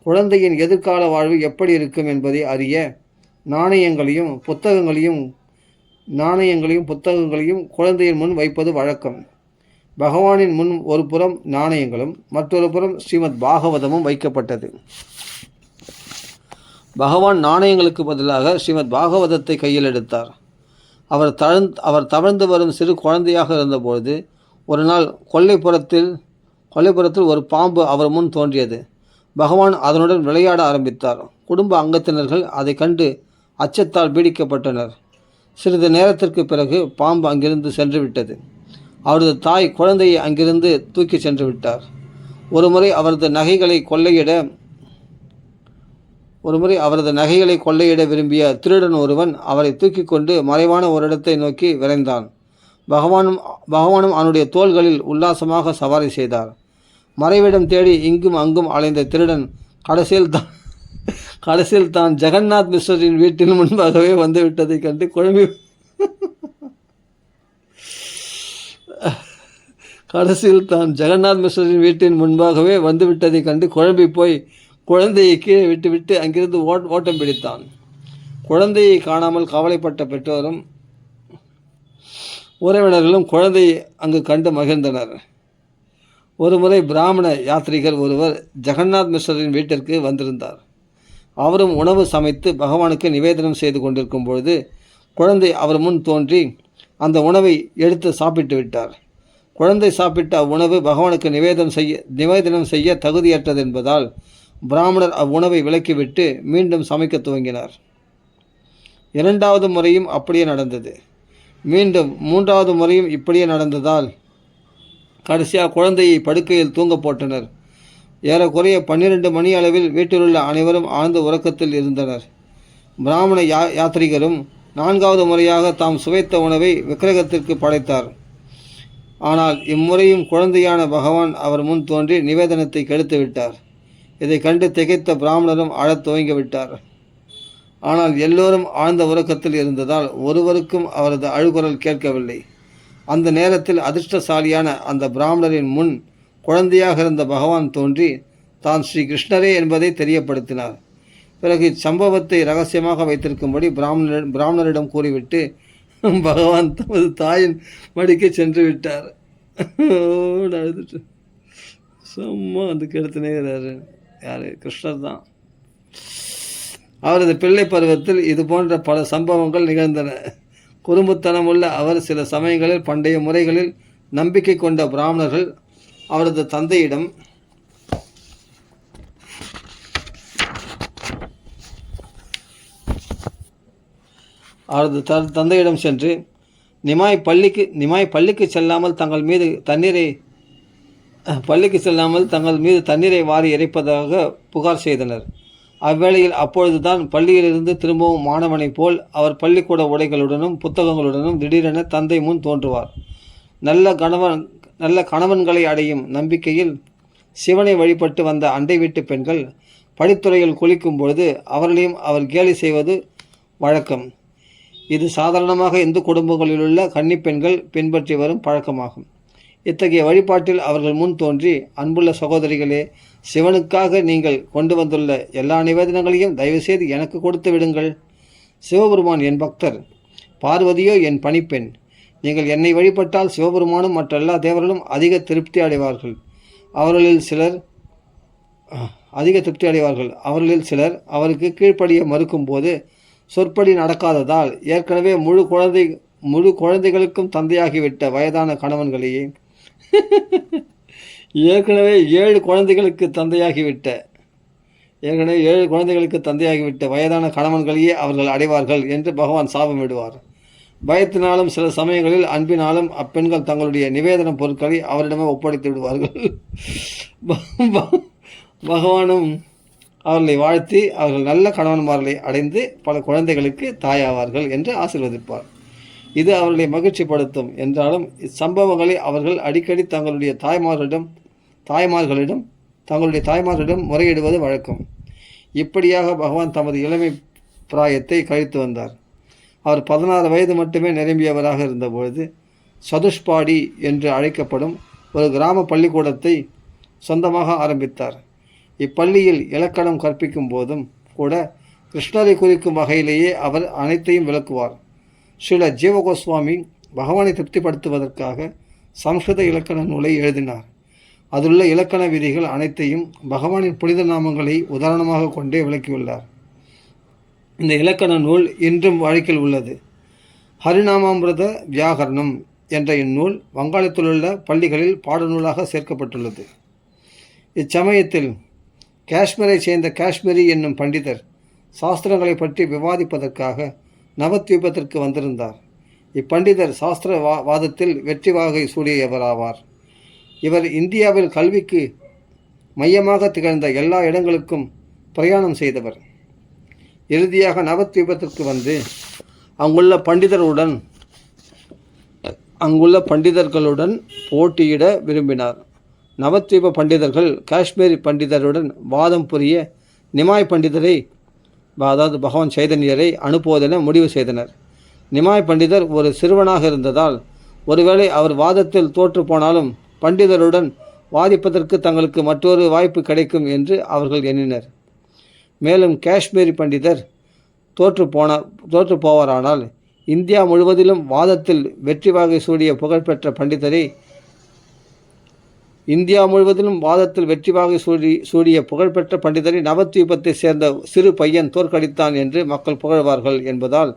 குழந்தையின் எதிர்கால வாழ்வு எப்படி இருக்கும் என்பதை அறிய நாணயங்களையும் புத்தகங்களையும் குழந்தையின் முன் வைப்பது வழக்கம். பகவானின் முன் ஒரு புறம் நாணயங்களும் மற்றொரு புறம் ஸ்ரீமத் பாகவதமும் வைக்கப்பட்டது. பகவான் நாணயங்களுக்கு பதிலாக ஸ்ரீமத் பாகவதத்தை கையில் எடுத்தார். அவர் தவழ்ந்து வரும் சிறு குழந்தையாக இருந்தபொழுது ஒரு நாள் கொல்லைப்புறத்தில் ஒரு பாம்பு அவர் முன் தோன்றியது. பகவான் அதனுடன் விளையாட ஆரம்பித்தார். குடும்ப அங்கத்தினர்கள் அதை கண்டு அச்சத்தால் பீடிக்கப்பட்டனர். சிறிது நேரத்திற்கு பிறகு பாம்பு அங்கிருந்து சென்று விட்டது. அவரது தாய் குழந்தையை அங்கிருந்து தூக்கி சென்று விட்டார். ஒருமுறை அவரது நகைகளை கொள்ளையிட விரும்பிய திருடன் ஒருவன் அவரை தூக்கி கொண்டு மறைவான ஒரு இடத்தை நோக்கி விரைந்தான். பகவானும் அவனுடைய தோள்களில் உல்லாசமாக சவாரி செய்தார். மறைவிடம் தேடி இங்கும் அங்கும் அலைந்த திருடன் கடைசியில் தான் ஜெகநாத் மிஸ்ரரின் வீட்டின் முன்பாகவே வந்துவிட்டதை கண்டு குழம்பி போய் குழந்தையை கீழே விட்டுவிட்டு அங்கிருந்து ஓட்டம் பிடித்தான். குழந்தையை காணாமல் கவலைப்பட்ட பெற்றோரும் உறவினர்களும் குழந்தையை அங்கு கண்டு மகிழ்ந்தனர். ஒருமுறை பிராமண யாத்ரீகர் ஒருவர் ஜெகநாத் மிஸ்ரரின் வீட்டிற்கு வந்திருந்தார். அவரும் உணவு சமைத்து பகவானுக்கு நிவேதனம் செய்து கொண்டிருக்கும் பொழுது குழந்தை அவர் முன் தோன்றி அந்த உணவை எடுத்து சாப்பிட்டு விட்டார். குழந்தை சாப்பிட்ட அவ்வுணவு பகவானுக்கு நிவேதனம் செய்ய தகுதியற்றது என்பதால் பிராமணர் அவ்வுணவை விலக்கிவிட்டு மீண்டும் சமைக்க துவங்கினார். 2வது முறையும் அப்படியே நடந்தது. மீண்டும் 3வது முறையும் இப்படியே நடந்ததால் கடைசியாக குழந்தையை படுக்கையில் தூங்க போட்டனர். ஏறக்குறைய 12 மணி அளவில் வீட்டிலுள்ள அனைவரும் ஆழ்ந்த உறக்கத்தில் இருந்தனர். பிராமண யாத்ரிகரும் 4வது முறையாக தாம் சுவைத்த உணவை விக்கிரகத்திற்கு படைத்தார். ஆனால் இம்முறையும் குழந்தையான பகவான் அவர் முன் தோன்றி நிவேதனத்தை கெடுத்து விட்டார். இதை கண்டு திகைத்த பிராமணரும் அழத் துவங்கிவிட்டார். ஆனால் எல்லோரும் ஆழ்ந்த உறக்கத்தில் இருந்ததால் ஒருவருக்கும் அவரது அழுகுரல் கேட்கவில்லை. அந்த நேரத்தில் அதிர்ஷ்டசாலியான அந்த பிராமணரின் முன் குழந்தையாக இருந்த பகவான் தோன்றி தான் ஸ்ரீ கிருஷ்ணரே என்பதை தெரியப்படுத்தினார். பிறகு இச்சம்பவத்தை ரகசியமாக வைத்திருக்கும்படி பிராமணரிடம் கூறிவிட்டு பகவான் தமது தாயின் மடிக்கு சென்று விட்டார். சும்மா வந்து கெடுத்துனேங்கிறாரு. யார்? கிருஷ்ணர் தான். அவரது பிள்ளை பருவத்தில் இது போன்ற பல சம்பவங்கள் நிகழ்ந்தன. குறும்புத்தனமுள்ள அவர் சில சமயங்களில் பண்டைய முறைகளில் நம்பிக்கை கொண்ட பிராமணர்கள் அவரது தந்தையிடம் சென்று நிமாய் பள்ளிக்கு செல்லாமல் தங்கள் மீது தண்ணீரை வாரி இறைப்பதாக புகார் செய்தனர். அவ்வேளையில் அப்பொழுதுதான் பள்ளியிலிருந்து திரும்பவும் மாணவனைப் போல் அவர் பள்ளிக்கூட உடைகளுடனும் புத்தகங்களுடனும் திடீரென தந்தை முன் தோன்றுவார். நல்ல கணவன்களை அடையும் நம்பிக்கையில் சிவனை வழிபட்டு வந்த அண்டை வீட்டு பெண்கள் படித்துறையில் குளிக்கும் பொழுது அவர்களையும் அவர் கேலி செய்வது வழக்கம். இது சாதாரணமாக இந்து குடும்பங்களிலுள்ள கன்னிப்பெண்கள் பின்பற்றி வரும் பழக்கமாகும். இத்தகைய வழிபாட்டில் அவர்கள் முன் தோன்றி, அன்புள்ள சகோதரிகளே, சிவனுக்காக நீங்கள் கொண்டு வந்துள்ள எல்லா நிவேதனங்களையும் தயவுசெய்து எனக்கு கொடுத்து விடுங்கள். சிவபெருமான் என் பக்தர், பார்வதியோ என் பணிப்பெண். நீங்கள் என்னை வழிபட்டால் சிவபெருமானும் மற்ற எல்லா தேவர்களும் அதிக திருப்தி அடைவார்கள். அவர்களில் சிலர் அவருக்கு கீழ்ப்படிய மறுக்கும் போது சொற்படி நடக்காததால் ஏற்கனவே முழு குழந்தைகளுக்கும் தந்தையாகிவிட்ட வயதான கணவன்களையே ஏற்கனவே 7 குழந்தைகளுக்கு தந்தையாகிவிட்ட வயதான கணவன்களையே அவர்கள் அடைவார்கள் என்று பகவான் சாபம் விடுவார். பயத்தினாலும் சில சமயங்களில் அன்பினாலும் அப்பெண்கள் தங்களுடைய நிவேதன பொருட்களை அவரிடமே ஒப்படைத்து விடுவார்கள். பகவானும் அவர்களை வாழ்த்தி அவர்கள் நல்ல கணவன்மார்களை அடைந்து பல குழந்தைகளுக்கு தாயாவார்கள் என்று ஆசீர்வதிப்பார். இது அவர்களை மகிழ்ச்சிப்படுத்தும். என்றாலும் இச்சம்பவங்களை அவர்கள் அடிக்கடி தங்களுடைய தாய்மார்களிடம் முறையிடுவது வழக்கம். இப்படியாக பகவான் தமது இளமை பிராயத்தை கழித்து வந்தார். அவர் 16 வயது மட்டுமே நிரம்பியவராக இருந்தபொழுது சதுஷ்பாடி என்று அழைக்கப்படும் ஒரு கிராம பள்ளிக்கூடத்தை சொந்தமாக ஆரம்பித்தார். இப்பள்ளியில் இலக்கணம் கற்பிக்கும் போதும் கூட கிருஷ்ணரை குறிக்கும் வகையிலேயே அவர் அனைத்தையும் விளக்குவார். ஸ்ரீல ஜீவகோஸ்வாமி பகவானை திருப்திப்படுத்துவதற்காக சம்ஸ்கிருத இலக்கண நூலை எழுதினார். அதிலுள்ள இலக்கண விதிகள் அனைத்தையும் பகவானின் புனித நாமங்களை உதாரணமாக கொண்டே விளக்கியுள்ளார். இந்த இலக்கண நூல் இன்றும் வழக்கில் உள்ளது. ஹரிநாமாமிருத வியாகரணம் என்ற இந்நூல் வங்காளத்திலுள்ள பள்ளிகளில் பாடநூலாக சேர்க்கப்பட்டுள்ளது. இச்சமயத்தில் காஷ்மீரை சேர்ந்த காஷ்மீரி என்னும் பண்டிதர் சாஸ்திரங்களை பற்றி விவாதிப்பதற்காக நவத்வீபத்திற்கு வந்திருந்தார். இப்பண்டிதர் சாஸ்திர வாதத்தில் வெற்றி வாகை சூடியவராவார். இவர் இந்தியாவில் கல்விக்கு மையமாக திகழ்ந்த எல்லா இடங்களுக்கும் பிரயாணம் செய்தவர். இறுதியாக நவத்வீபத்திற்கு வந்து அங்குள்ள பண்டிதர்களுடன் போட்டியிட விரும்பினார். நவத்வீப பண்டிதர்கள் காஷ்மீரி பண்டிதருடன் வாதம் புரிய நிமாய் பண்டிதரை, அதாவது பகவான் சைதன்யரை அனுப்புவதென முடிவு செய்தனர். நிமாய் பண்டிதர் ஒரு சிறுவனாக இருந்ததால் ஒருவேளை அவர் வாதத்தில் தோற்று போனாலும் பண்டிதருடன் வாதிப்பதற்கு தங்களுக்கு மற்றொரு வாய்ப்பு கிடைக்கும் என்று அவர்கள் எண்ணினர். மேலும் காஷ்மீரி பண்டிதர் தோற்று போவாரானால் இந்தியா முழுவதிலும் வாதத்தில் வெற்றி வாகை சூடிய புகழ்பெற்ற பண்டிதரை நவத்வீபத்தை சேர்ந்த சிறு பையன் தோற்கடித்தான் என்று மக்கள் புகழ்வார்கள் என்பதால்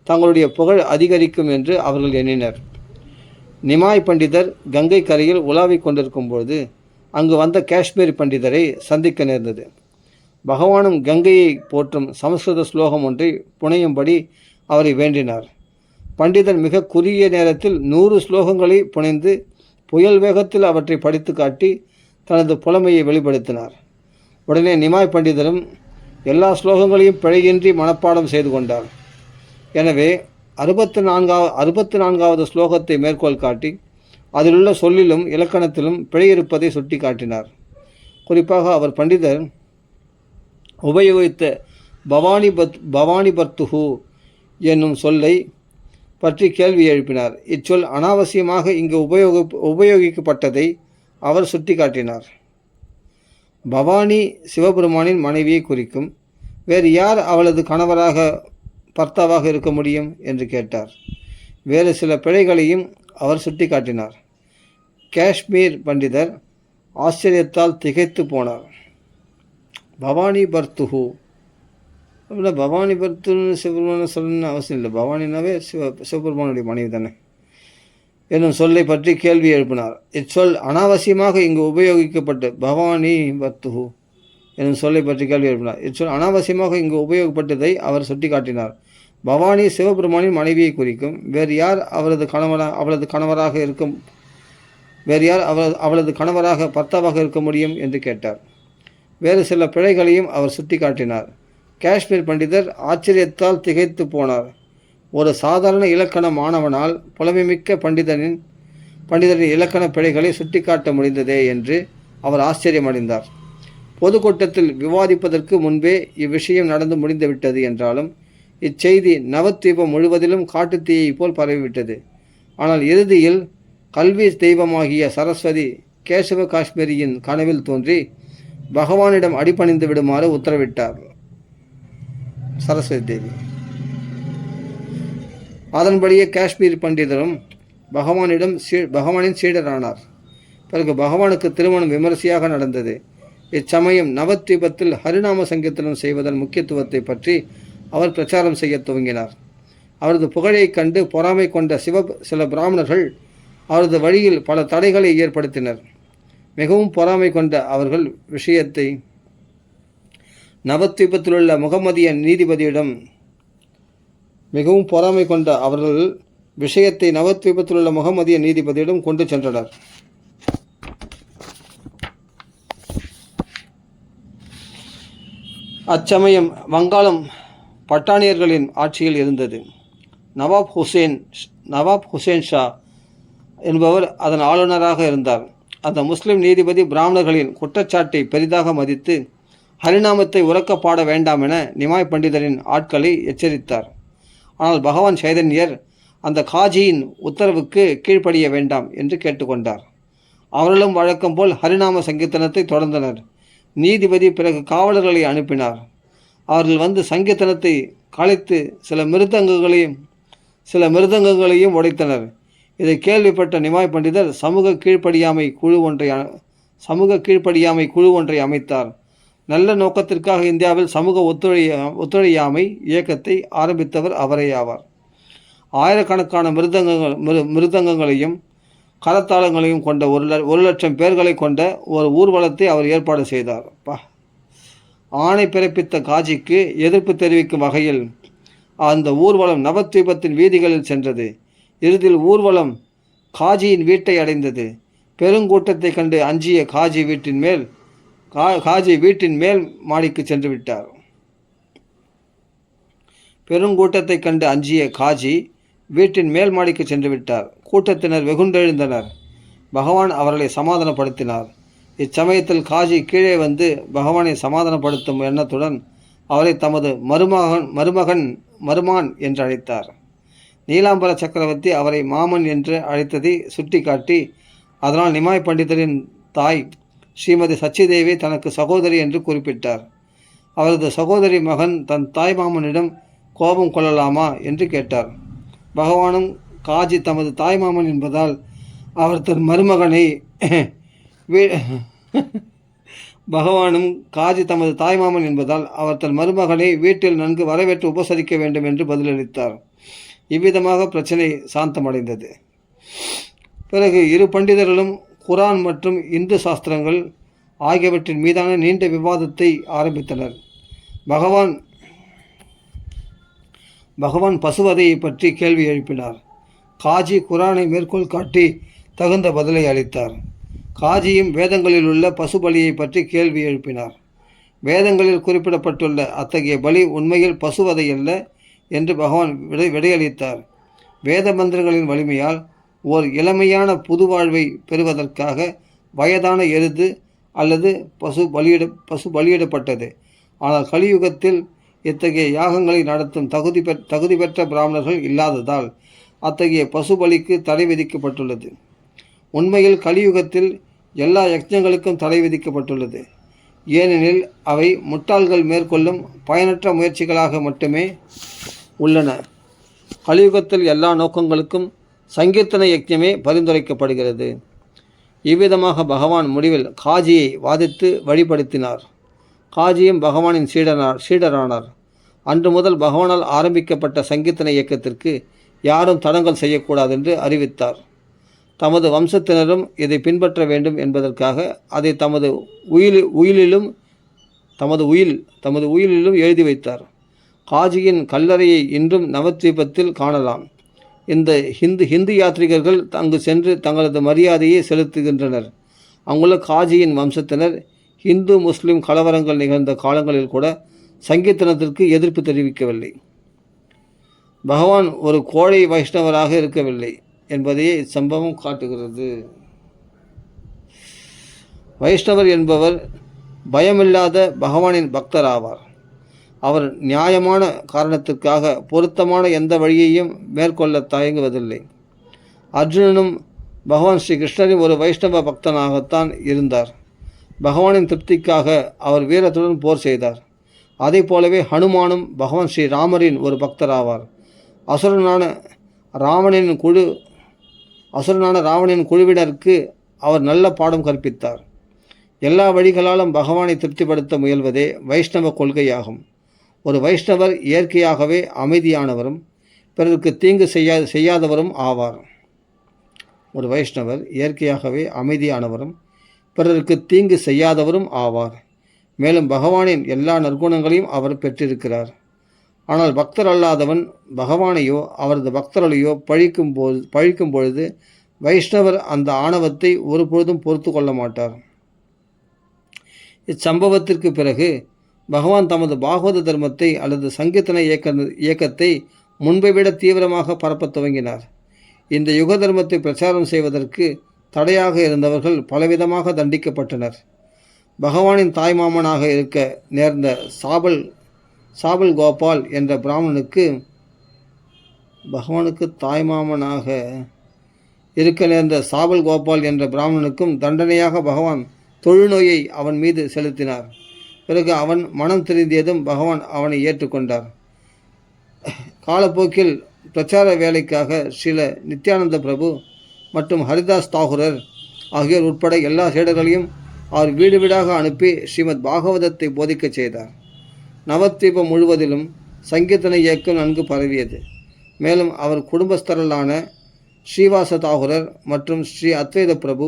தங்களுடைய புகழ் அதிகரிக்கும் என்று அவர்கள் எண்ணினர். நிமாய் பண்டிதர் கங்கை கரையில் உலாவிக் கொண்டிருக்கும் பொழுது அங்கு வந்த காஷ்மீரி பண்டிதரை சந்திக்க நேர்ந்தது. பகவானும் கங்கையை போற்றும் சமஸ்கிருத ஸ்லோகம் ஒன்றை புனையும்படி அவரை வேண்டினார். பண்டிதர் மிக குறுகிய நேரத்தில் 100 ஸ்லோகங்களை புனைந்து புயல் வேகத்தில் அவற்றை படித்து காட்டி தனது புலமையை வெளிப்படுத்தினார். உடனே நிமாய் பண்டிதரும் எல்லா ஸ்லோகங்களையும் பிழையின்றி மனப்பாடம் செய்து கொண்டார். எனவே 64வது ஸ்லோகத்தை மேற்கோள் காட்டி அதிலுள்ள சொல்லிலும் இலக்கணத்திலும் பிழை இருப்பதை சுட்டி காட்டினார். குறிப்பாக அவர் பண்டிதர் உபயோகித்த பவானிபர்த்துஹு என்னும் சொல்லை பற்றி கேள்வி எழுப்பினார். இச்சொல் அனாவசியமாக இங்கு உபயோகிக்கப்பட்டதை அவர் சுட்டி காட்டினார். பவானி சிவபெருமானின் மனைவியை குறிக்கும். வேறு யார் அவளது கணவராக பர்த்தாவாக இருக்க முடியும் என்று கேட்டார். வேறு சில பிழைகளையும் அவர் சுட்டி காட்டினார். காஷ்மீர் பண்டிதர் ஆச்சரியத்தால் திகைத்து போனார். பவானி பர்த்துஹு அப்படின்னா பவானி பர்த்துன்னு சிவபெருமான சொல்லணும்னு அவசியம் இல்லை. பவானினாவே சிவபெருமானுடைய மனைவி தானே என்னும் சொல்லை பற்றி கேள்வி எழுப்பினார். இச்சொல் அனாவசியமாக இங்கு உபயோகிக்கப்பட்டு பவானி பர்த்துஹு என்னும் சொல்லை பற்றி கேள்வி எழுப்பினார். இச்சொல் அனாவசியமாக இங்கு உபயோகப்பட்டதை அவர் சுட்டிக்காட்டினார். பவானி சிவபெருமானின் மனைவியை குறிக்கும். வேறு யார் அவளது கணவராக பர்த்தாவாக இருக்க முடியும் என்று கேட்டார். வேறு சில பிழைகளையும் அவர் சுட்டிக்காட்டினார். காஷ்மீர் பண்டிதர் ஆச்சரியத்தால் திகைத்து போனார். ஒரு சாதாரண இலக்கண மாணவனால் புலமைமிக்க பண்டிதரின் இலக்கண பிழைகளை சுட்டிக்காட்ட முடிந்ததே என்று அவர் ஆச்சரியமடைந்தார். பொதுக்கூட்டத்தில் விவாதிப்பதற்கு முன்பே இவ்விஷயம் நடந்து முடிந்துவிட்டது என்றாலும் இச்செய்தி நவத்வீபம் முழுவதிலும் காட்டுத்தீயை போல் பரவிவிட்டது. ஆனால் இறுதியில் கல்வி தெய்வமாகிய சரஸ்வதி கேசவ காஷ்மீரியின் கனவில் தோன்றி பகவானிடம் அடிபணிந்து விடுமாறு உத்தரவிட்டார். சரஸ்வதி தேவி அதன்படியே காஷ்மீர் பண்டிதரும் பகவானின் சீடரானார். பிறகு பகவானுக்கு திருமணம் விமரிசையாக நடந்தது. இச்சமயம் நவத்வீபத்தில் ஹரிநாம சங்கீர்த்தனம் செய்வதன் முக்கியத்துவத்தை பற்றி அவர் பிரச்சாரம் செய்ய துவங்கினார். அவரது புகழை கண்டு பொறாமை கொண்ட சில பிராமணர்கள் அவரது வழியில் பல தடைகளை ஏற்படுத்தினர். மிகவும் பொறாமை கொண்ட அவர்கள் விஷயத்தை நவத்வீபத்திலுள்ள முகமதிய நீதிபதியிடம் கொண்டு சென்றனர். அச்சமயம் வங்காளம் பட்டாணியர்களின் ஆட்சியில் இருந்தது. நவாப் ஹுசேன் ஷா என்பவர் அதன் ஆளுநராக இருந்தார். அந்த முஸ்லிம் நீதிபதி பிராமணர்களின் குற்றச்சாட்டை பெரிதாக மதித்து ஹரிநாமத்தை உரக்க பாட வேண்டாம் என நிமாய் பண்டிதரின் ஆட்களை எச்சரித்தார். ஆனால் பகவான் சைதன்யர் அந்த காஜியின் உத்தரவுக்கு கீழ்ப்படிய வேண்டாம் என்று கேட்டுக்கொண்டார். அவர்களும் வழக்கம் போல் ஹரிநாம சங்கீர்த்தனத்தை தொடர்ந்தனர். நீதிபதி பிறகு காவலர்களை அனுப்பினார். அவர்கள் வந்து சங்கீர்த்தனத்தை கலைத்து சில மிருதங்கங்களையும் உடைத்தனர். இதை கேள்விப்பட்ட நிமாய் பண்டிதர் சமூக கீழ்ப்படியாமை குழு ஒன்றை அமைத்தார். நல்ல நோக்கத்திற்காக இந்தியாவில் சமூக ஒத்துழையாமை இயக்கத்தை ஆரம்பித்தவர் அவரே ஆவார். ஆயிரக்கணக்கான மிருதங்கங்களையும் கரத்தாளங்களையும் கொண்ட 1,00,000 பேர்களை கொண்ட ஒரு ஊர்வலத்தை அவர் ஏற்பாடு செய்தார். ஆணை பிறப்பித்த காஜிக்கு எதிர்ப்பு தெரிவிக்கும் வகையில் அந்த ஊர்வலம் நவத்வீபத்தின் வீதிகளில் சென்றது. இறுதியில் ஊர்வலம் காஜியின் வீட்டை அடைந்தது. பெருங்கூட்டத்தை கண்டு அஞ்சிய காஜி வீட்டின் மேல் மாடிக்கு சென்று விட்டார். கூட்டத்தினர் வெகுண்டெழுந்தனர். பகவான் அவர்களை சமாதானப்படுத்தினார். இச்சமயத்தில் காஜி கீழே வந்து பகவானை சமாதானப்படுத்தும் எண்ணத்துடன் அவரை தமது மருமான் என்று அழைத்தார். நீலாம்பர சக்கரவர்த்தி அவரை மாமன் என்று அழைத்ததை சுட்டி காட்டி அதனால் நிமாய் பண்டிதரின் தாய் ஸ்ரீமதி சச்சிதேவி தனக்கு சகோதரி என்று குறிப்பிட்டார். அவரது சகோதரி மகன் தன் தாய் மாமனிடம் கோபம் கொள்ளலாமா என்று கேட்டார். பகவானும் காஜி தமது தாய்மாமன் என்பதால் அவர் தன் மருமகனை வீட்டில் நன்கு வரவேற்று உபசரிக்க வேண்டும் என்று பதிலளித்தார். இவ்விதமாக பிரச்சனை சாந்தமடைந்தது. பிறகு இரு பண்டிதர்களும் குரான் மற்றும் இந்து சாஸ்திரங்கள் ஆகியவற்றின் மீதான நீண்ட விவாதத்தை ஆரம்பித்தனர். பகவான் பசுவதையை பற்றி கேள்வி எழுப்பினார். காஜி குரானை மேற்கோள் காட்டி தகுந்த பதிலை அளித்தார். காஜியும் வேதங்களில் உள்ள பசுபலியை பற்றி கேள்வி எழுப்பினார். வேதங்களில் குறிப்பிடப்பட்டுள்ள அத்தகைய பலி உண்மையில் பசுவதை அல்ல என்று பகவான் விடையளித்தார். வேத மந்திரங்களின் வலிமையால் ஓர் இளமையான புது வாழ்வை பெறுவதற்காக வயதான எருது அல்லது பசு பலியிடப்பட்டது. ஆனால் கலியுகத்தில் இத்தகைய யாகங்களை நடத்தும் தகுதி பெற்ற பிராமணர்கள் இல்லாததால் அத்தகைய பசுபலிக்கு தடை விதிக்கப்பட்டுள்ளது. உண்மையில் கலியுகத்தில் எல்லா யக்ஞங்களுக்கும் தடை விதிக்கப்பட்டுள்ளது. ஏனெனில் அவை முட்டாள்கள் மேற்கொள்ளும் பயனற்ற முயற்சிகளாக மட்டுமே உள்ளன. கலியுகத்தில் எல்லா நோக்கங்களுக்கும் சங்கீர்த்தன யக்ஞமே பரிந்துரைக்கப்படுகிறது. இவ்விதமாக பகவான் முடிவில் காஜியை வாதித்து வழிபடுத்தினார். காஜியும் பகவானின் சீடரானார். அன்று முதல் பகவானால் ஆரம்பிக்கப்பட்ட சங்கீர்த்தன இயக்கத்திற்கு யாரும் தடங்கல் செய்யக்கூடாது என்று அறிவித்தார். தமது வம்சத்தினரும் இதை பின்பற்ற வேண்டும் என்பதற்காக அதை தமது உயிலிலும் எழுதி வைத்தார். காஜியின் கல்லறையை இன்றும் நவத்வீபத்தில் காணலாம். இந்த ஹிந்து யாத்ரீகர்கள் அங்கு சென்று தங்களது மரியாதையை செலுத்துகின்றனர். அங்குள்ள காஜியின் வம்சத்தினர் இந்து முஸ்லிம் கலவரங்கள் நிகழ்ந்த காலங்களில் கூட சங்கீர்த்தனத்திற்கு எதிர்ப்பு தெரிவிக்கவில்லை. பகவான் ஒரு கோழை வைஷ்ணவராக இருக்கவில்லை என்பதையே இச்சம்பவம் காட்டுகிறது. வைஷ்ணவர் என்பவர் பயமில்லாத பகவானின் பக்தர் ஆவார். அவர் நியாயமான காரணத்திற்காக பொருத்தமான எந்த வழியையும் மேற்கொள்ள தயங்குவதில்லை. அர்ஜுனனும் பகவான் ஸ்ரீ கிருஷ்ணரின் ஒரு வைஷ்ணவ பக்தனாகத்தான் இருந்தார். பகவானின் திருப்திக்காக அவர் வீரத்துடன் போர் செய்தார். அதை போலவே ஹனுமானும் பகவான் ஸ்ரீ ராமரின் ஒரு பக்தர் ஆவார். அசுரனான ராவணின் குழுவினருக்கு அவர் நல்ல பாடம் கற்பித்தார். எல்லா வழிகளாலும் பகவானை திருப்திப்படுத்த முயல்வதே வைஷ்ணவ கொள்கையாகும். ஒரு வைஷ்ணவர் இயற்கையாகவே அமைதியானவரும் பிறருக்கு தீங்கு செய்யாதவரும் ஆவார். ஒரு வைஷ்ணவர் இயற்கையாகவே அமைதியானவரும் பிறருக்கு தீங்கு செய்யாதவரும் ஆவார். மேலும் பகவானின் எல்லா நற்குணங்களையும் அவர் பெற்றிருக்கிறார். ஆனால் பக்தர் அல்லாதவன் பகவானையோ அவரது பக்தர்களையோ பழிக்கும் பொழுது வைஷ்ணவர் அந்த ஆணவத்தை ஒருபொழுதும் பொறுத்து கொள்ள மாட்டார். இச்சம்பவத்திற்கு பிறகு பகவான் தமது பாகவத தர்மத்தை அல்லது சங்கீர்த்தன இயக்கத்தை முன்பை விட தீவிரமாக பரப்பத் துவங்கினார். இந்த யுக தர்மத்தை பிரச்சாரம் செய்வதற்கு தடையாக இருந்தவர்கள் பலவிதமாக தண்டிக்கப்பட்டனர். பகவானின் தாய்மாமனாக இருக்க நேர்ந்த சாபல் கோபால் என்ற பிராமணனுக்கு சாபல் கோபால் என்ற பிராமணனுக்கும் தண்டனையாக பகவான் தொழுநோயை அவன் மீது செலுத்தினார். பிறகு அவன் மனம் திருந்தியதும் பகவான் அவனை ஏற்றுக்கொண்டார். காலப்போக்கில் பிரச்சார வேலைக்காக ஸ்ரீல நித்யானந்த பிரபு மற்றும் ஹரிதாஸ் தாகூரர் ஆகியோர் உட்பட எல்லா சீடர்களையும் அவர் வீடு வீடாக அனுப்பி ஸ்ரீமத் பாகவதத்தை போதிக்கச் செய்தார். நவத்வீபம் முழுவதிலும் சங்கீர்த்தன இயக்கம் நன்கு பரவியது. மேலும் அவர் குடும்பஸ்தரலான ஸ்ரீவாச தாகூரர் மற்றும் ஸ்ரீ அத்வைத பிரபு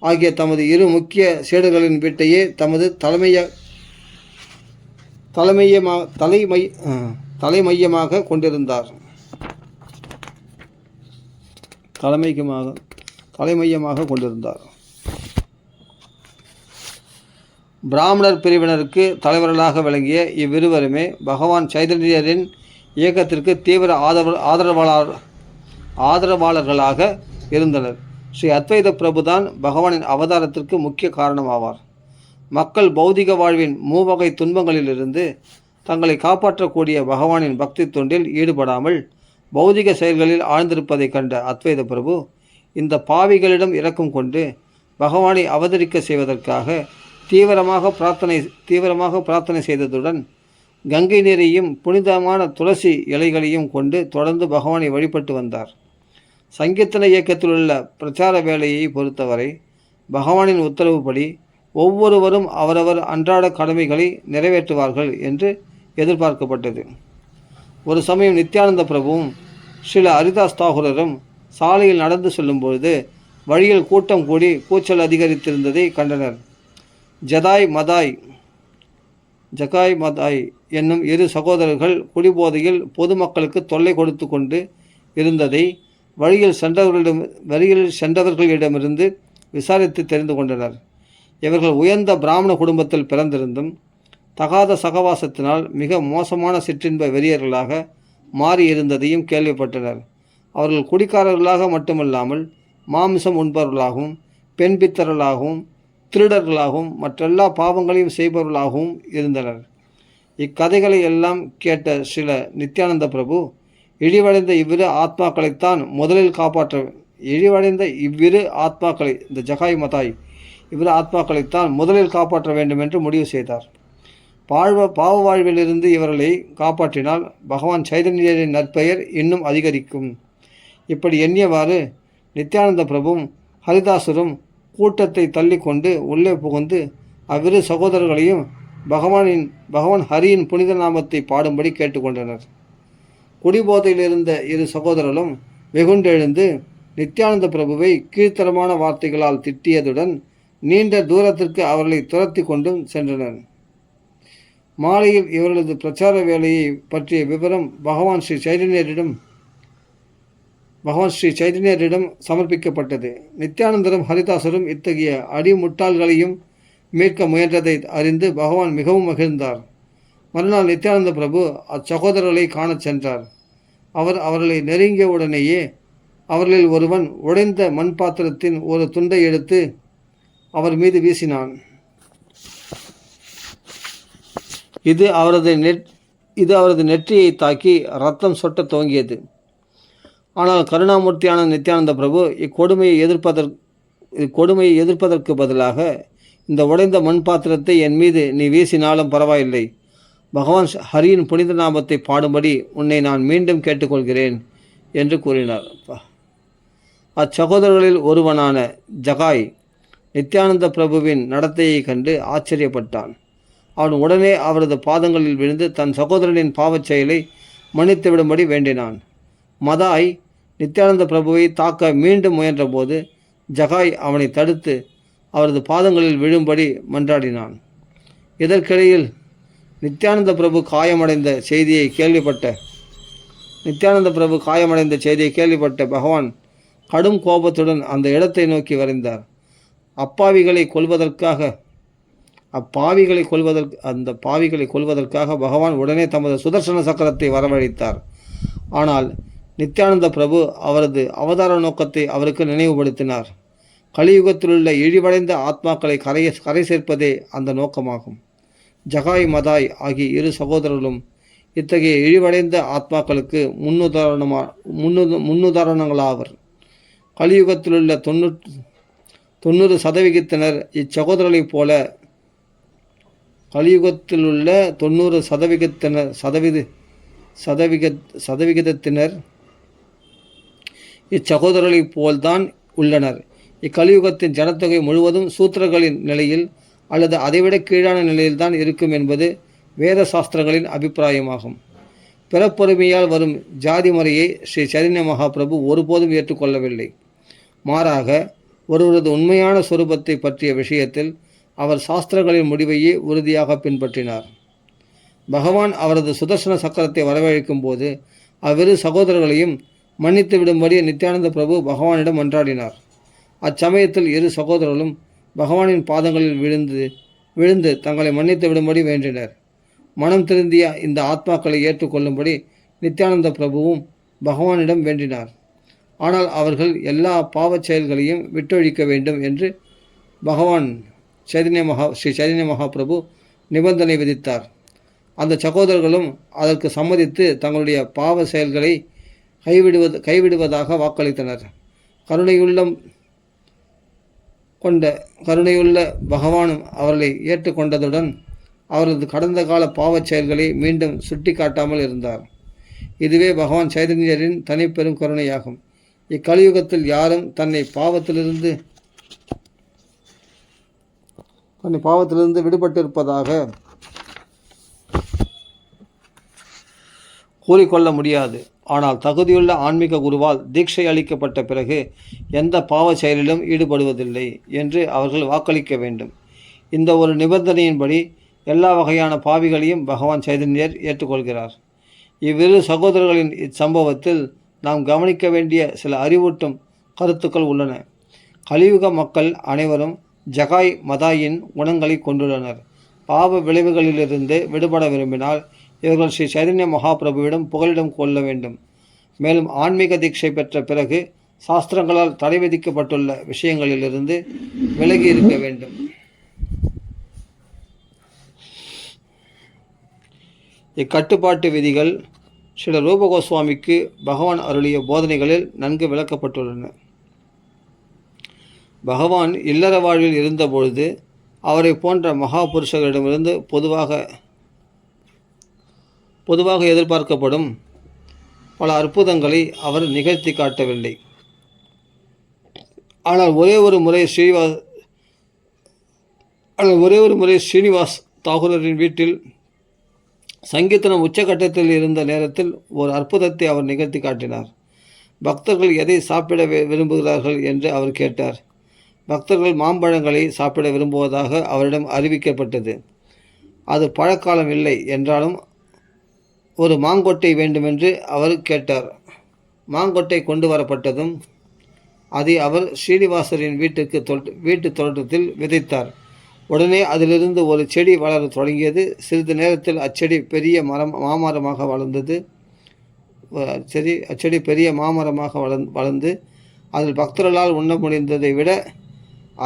ஆகிய தமது இரு முக்கிய சீடர்களின் வீட்டையே தமது தலைமையமாக கொண்டிருந்தார். பிராமணர் பிரிவினருக்கு தலைவர்களாக விளங்கிய இவ்விருவருமே பகவான் சைதன்யரின் இயக்கத்திற்கு தீவிர ஆதரவாளர்களாக இருந்தனர். ஸ்ரீ அத்வைத பிரபுதான் பகவானின் அவதாரத்திற்கு முக்கிய காரணமாவார். மக்கள் பௌதிக வாழ்வின் மூவகை துன்பங்களிலிருந்து தங்களை காப்பாற்றக்கூடிய பகவானின் பக்தி தொண்டில் ஈடுபடாமல் பௌதிக செயல்களில் ஆழ்ந்திருப்பதை கண்ட அத்வைத பிரபு இந்த பாவிகளிடம் இரக்கம் கொண்டு பகவானை அவதரிக்க செய்வதற்காக தீவிரமாக பிரார்த்தனை செய்ததுடன் கங்கை நீரையும் புனிதமான துளசி இலைகளையும் கொண்டு தொடர்ந்து பகவானை வழிபட்டு வந்தார். சங்கீர்த்தன இயக்கத்தில் உள்ள பிரச்சார வேலையை பொறுத்தவரை பகவானின் உத்தரவுப்படி ஒவ்வொருவரும் அவரவர் அன்றாட கடமைகளை நிறைவேற்றுவார்கள் என்று எதிர்பார்க்கப்பட்டது. ஒரு சமயம் நித்யானந்த பிரபுவும் ஸ்ரீல ஹரிதாஸ் தாகூரரும் சாலையில் நடந்து செல்லும்பொழுது வழியில் கூட்டம் கூடி கூச்சல் அதிகரித்திருந்ததை கண்டனர். ஜகாய் மதாய் என்னும் இரு சகோதரர்கள் குடிபோதையில் பொதுமக்களுக்கு தொல்லை கொடுத்து கொண்டு இருந்ததை வழியில் சென்றவர்களிடமிருந்து விசாரித்து தெரிந்து கொண்டனர். இவர்கள் உயர்ந்த பிராமண குடும்பத்தில் பிறந்திருந்தும் தகாத சகவாசத்தினால் மிக மோசமான சிற்றின்ப வெறியர்களாக மாறியிருந்ததையும் கேள்விப்பட்டனர். அவர்கள் குடிக்காரர்களாக மட்டுமல்லாமல் மாமிசம் உண்பவர்களாகவும் பெண் பித்தர்களாகவும் திருடர்களாகவும் மற்றெல்லா பாவங்களையும் செய்பவர்களாகவும் இருந்தனர். இக்கதைகளை எல்லாம் கேட்ட சில நித்யானந்த பிரபு இழிவடைந்த இவ்விரு ஆத்மாக்களைத்தான் முதலில் காப்பாற்ற இந்த ஜகாய் மதாய் இவ்விரு ஆத்மாக்களைத்தான் முதலில் காப்பாற்ற வேண்டும் என்று முடிவு செய்தார். பாவ வாழ்விலிருந்து இவர்களை காப்பாற்றினால் பகவான் சைதன்யரின் நற்பெயர் இன்னும் அதிகரிக்கும். இப்படி எண்ணியவாறு நித்யானந்த பிரபுவும் ஹரிதாசரும் கூட்டத்தை தள்ளி கொண்டு உள்ளே புகுந்து அவ்விரு சகோதரர்களையும் பகவான் ஹரியின் புனித நாமத்தை பாடும்படி கேட்டுக்கொண்டனர். குடிபோதையில் இருந்த இரு சகோதரர்களும் வெகுண்டெழுந்து நித்யானந்த பிரபுவை கீழ்த்தரமான வார்த்தைகளால் திட்டியதுடன் நீண்ட தூரத்திற்கு அவர்களை துரத்தி கொண்டும் சென்றனர். மாலையில் இவர்களது பிரச்சார வேலையை பற்றிய விவரம் பகவான் ஸ்ரீ சைதன்யரிடம் சமர்ப்பிக்கப்பட்டது. நித்யானந்தரும் ஹரிதாசரும் இத்தகைய அடிமுட்டாள்களையும் மீட்க முயன்றதை அறிந்து பகவான் மிகவும் மகிழ்ந்தார். மறுநாள் நித்யானந்த பிரபு அச்சகோதரர்களை காணச் சென்றார். அவர் அவர்களை நெருங்கியவுடனேயே அவர்களில் ஒருவன் உடைந்த மண் பாத்திரத்தின் ஒரு துண்டை எடுத்து அவர் மீது வீசினான். இது அவரது நெற்றியை தாக்கி ரத்தம் சொட்ட துவங்கியது. ஆனால் கருணாமூர்த்தியான நித்யானந்த பிரபு இக்கொடுமையை எதிர்ப்பதற்கு பதிலாக, இந்த உடைந்த மண் பாத்திரத்தை என் மீது நீ வீசினாலும் பரவாயில்லை, பகவான் ஹரியின் புனித நாமத்தை பாடும்படி உன்னை நான் மீண்டும் கேட்டுக்கொள்கிறேன் என்று கூறினார். அச்சகோதரர்களில் ஒருவனான ஜகாய் நித்யானந்த பிரபுவின் நடத்தையை கண்டு ஆச்சரியப்பட்டான். அவன் உடனே அவரது பாதங்களில் விழுந்து தன் சகோதரனின் பாவச் செயலை மன்னித்துவிடும்படி வேண்டினான். மதாய் நித்யானந்த பிரபுவை தாக்க மீண்டும் முயன்றபோது ஜகாய் அவனை தடுத்து அவரது பாதங்களில் விழும்படி மன்றாடினான். இதற்கிடையில் நித்யானந்த பிரபு காயமடைந்த செய்தியை கேள்விப்பட்ட பகவான் கடும் கோபத்துடன் அந்த இடத்தை நோக்கி விரைந்தார். அப்பாவிகளை கொல்வதற்காக பகவான் உடனே தமது சுதர்சன சக்கரத்தை வரவழைத்தார். ஆனால் நித்யானந்த பிரபு அவரது அவதார நோக்கத்தை அவருக்கு நினைவுபடுத்தினார். கலியுகத்திலுள்ள இழிவடைந்த ஆத்மாக்களை கரை சேர்ப்பதே அந்த நோக்கமாகும். ஜகாய் மதாய் ஆகிய இரு சகோதரர்களும் இத்தகைய இழிவடைந்த ஆத்மாக்களுக்கு முன்னுதாரணங்களாவர். கலியுகத்திலுள்ள 90% இச்சகோதரர்களைப் போல இச்சகோதரர்களைப் போல்தான் உள்ளனர். இக்கலியுகத்தின் ஜனத்தொகை முழுவதும் சூத்திரர்களின் நிலையில் அல்லது அதைவிட கீழான நிலையில்தான் இருக்கும் என்பது வேத சாஸ்திரங்களின் அபிப்பிராயமாகும். பிறப்பொறுமையால் வரும் ஜாதி முறையை ஸ்ரீ சைதன்ய மகாபிரபு ஒருபோதும் ஏற்றுக்கொள்ளவில்லை. மாறாக ஒருவரது உண்மையான சொரூபத்தை பற்றிய விஷயத்தில் அவர் சாஸ்திரங்களின் முடிவையே உறுதியாக பின்பற்றினார். பகவான் அவரது சுதர்சன சக்கரத்தை வரவழைக்கும் போது அவ்விரு சகோதரர்களையும் மன்னித்து விடும்படி நித்யானந்த பிரபு பகவானிடம் மன்றாடினார். அச்சமயத்தில் இரு சகோதரர்களும் பகவானின் பாதங்களில் விழுந்து தங்களை மன்னித்து விடும்படி வேண்டினர். மனம் திருந்திய இந்த ஆத்மாக்களை ஏற்றுக்கொள்ளும்படி நித்யானந்த பிரபுவும் பகவானிடம் வேண்டினார். ஆனால் அவர்கள் எல்லா பாவச் செயல்களையும் விட்டொழிக்க வேண்டும் என்று பகவான் ஸ்ரீ சைதன்ய மகாபிரபு நிபந்தனை விதித்தார். அந்த சகோதரர்களும் அதற்கு சம்மதித்து தங்களுடைய பாவ செயல்களை கைவிடுவதாக வாக்களித்தனர். கருணையுள்ள பகவானும் அவர்களை ஏற்றுக்கொண்டதுடன் அவரது கடந்த கால பாவச் செயல்களை மீண்டும் சுட்டி காட்டாமல் இருந்தார். இதுவே பகவான் சைதன்யரின் தனிப்பெரும் கருணையாகும். இக்கலியுகத்தில் யாரும் தன்னை பாவத்திலிருந்து விடுபட்டிருப்பதாக கூறிக்கொள்ள முடியாது. ஆனால் தகுதியுள்ள ஆன்மீக குருவால் தீட்சை அளிக்கப்பட்ட பிறகு எந்த பாவ செயலிலும் ஈடுபடுவதில்லை என்று அவர்கள் வாக்களிக்க வேண்டும். இந்த ஒரு நிபந்தனையின்படி எல்லா வகையான பாவிகளையும் பகவான் சைதன்யர் ஏற்றுக்கொள்கிறார். இவ்விரு சகோதரர்களின் இச்சம்பவத்தில் நாம் கவனிக்க வேண்டிய சில அறிவூட்டும் கருத்துக்கள் உள்ளன. கலியுக மக்கள் அனைவரும் ஜகாய் மதாயின் குணங்களை கொண்டுள்ளனர். பாவ விளைவுகளிலிருந்து விடுபட விரும்பினால் இவர்கள் ஸ்ரீ சைதன்ய மகாபிரபுவிடம் புகலிடம் கொள்ள வேண்டும். மேலும் ஆன்மீக தீட்சை பெற்ற பிறகு சாஸ்திரங்களால் தடை விதிக்கப்பட்டுள்ள விஷயங்களிலிருந்து விலகி இருக்க வேண்டும். இக்கட்டுப்பாட்டு விதிகள் ஸ்ரீல ரூப கோஸ்வாமிக்கு பகவான் அருளிய போதனைகளில் நன்கு விளக்கப்பட்டுள்ளன. பகவான் இல்லற வாழ்வில் இருந்தபொழுது அவரை போன்ற மகா புருஷர்களிடமிருந்து பொதுவாக எதிர்பார்க்கப்படும் பல அற்புதங்களை அவர் நிகழ்த்தி காட்டவில்லை. ஆனால் ஒரே ஒரு முறை ஸ்ரீனிவாஸ் தாகூரின் வீட்டில் சங்கீர்த்தனம் உச்சகட்டத்தில் இருந்த நேரத்தில் ஒரு அற்புதத்தை அவர் நிகழ்த்தி காட்டினார். பக்தர்கள் எதை சாப்பிட விரும்புகிறார்கள் என்று அவர் கேட்டார். பக்தர்கள் மாம்பழங்களை சாப்பிட விரும்புவதாக அவரிடம் அறிவிக்கப்பட்டது. அது பழக்காலம் இல்லை என்றாலும் ஒரு மாங்கொட்டை வேண்டுமென்று அவர் கேட்டார். மாங்கொட்டை கொண்டு வரப்பட்டதும் அதை அவர் ஸ்ரீனிவாசரின் வீட்டு தோட்டத்தில் விதைத்தார். உடனே அதிலிருந்து ஒரு செடி வளர தொடங்கியது. சிறிது நேரத்தில் அச்செடி பெரிய மாமரமாக வளர்ந்து அதில் பக்தர்களால் உண்ண முடிந்ததை விட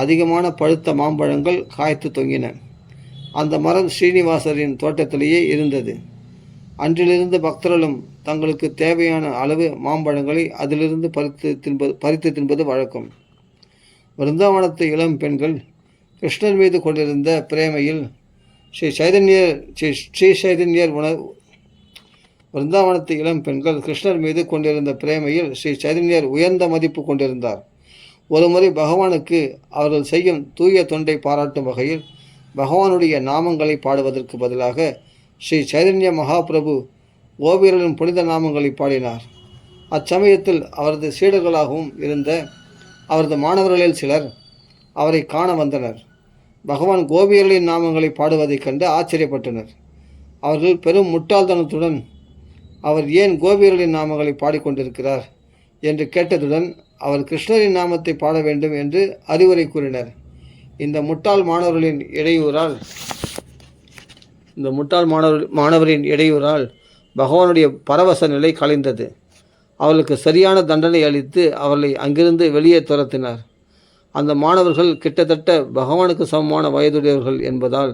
அதிகமான பழுத்த மாம்பழங்கள் காய்த்து தொங்கின. அந்த மரம் ஸ்ரீனிவாசரின் தோட்டத்திலேயே இருந்தது. அன்றிலிருந்து பக்தர்களும் தங்களுக்கு தேவையான அளவு மாம்பழங்களை அதிலிருந்து பறித்து தின்பது வழக்கம். விருந்தாவனத்து இளம் பெண்கள் கிருஷ்ணர் மீது கொண்டிருந்த பிரேமையில் விருந்தாவனத்து இளம் பெண்கள் கிருஷ்ணர் மீது கொண்டிருந்த பிரேமையில் ஸ்ரீ சைதன்யர் உயர்ந்த மதிப்பு கொண்டிருந்தார். ஒருமுறை பகவானுக்கு அவர்கள் செய்யும் தூய தொண்டை பாராட்டும் வகையில் பகவானுடைய நாமங்களை பாடுவதற்கு பதிலாக ஸ்ரீ சைதன்ய மகாபிரபு கோபியர்களின் புனித நாமங்களை பாடினார். அச்சமயத்தில் அவரது சீடர்களாகவும் இருந்த அவரது மாணவர்களில் சிலர் அவரை காண வந்தனர். பகவான் கோபியர்களின் நாமங்களை பாடுவதைக் கண்டு ஆச்சரியப்பட்டனர். அவர்கள் பெரும் முட்டாள்தனத்துடன் அவர் ஏன் கோபியர்களின் நாமங்களை பாடிக்கொண்டிருக்கிறார் என்று கேட்டதுடன் அவர் கிருஷ்ணரின் நாமத்தை பாட வேண்டும் என்று அறிவுரை கூறினர். இந்த முட்டாள் மாணவரின் இடையூறால் பகவானுடைய பரவச நிலை கலைந்தது. அவர்களுக்கு சரியான தண்டனை அளித்து அவர்களை அங்கிருந்து வெளியே துரத்தினார். அந்த மாணவர்கள் கிட்டத்தட்ட பகவானுக்கு சமமான வயதுடையவர்கள் என்பதால்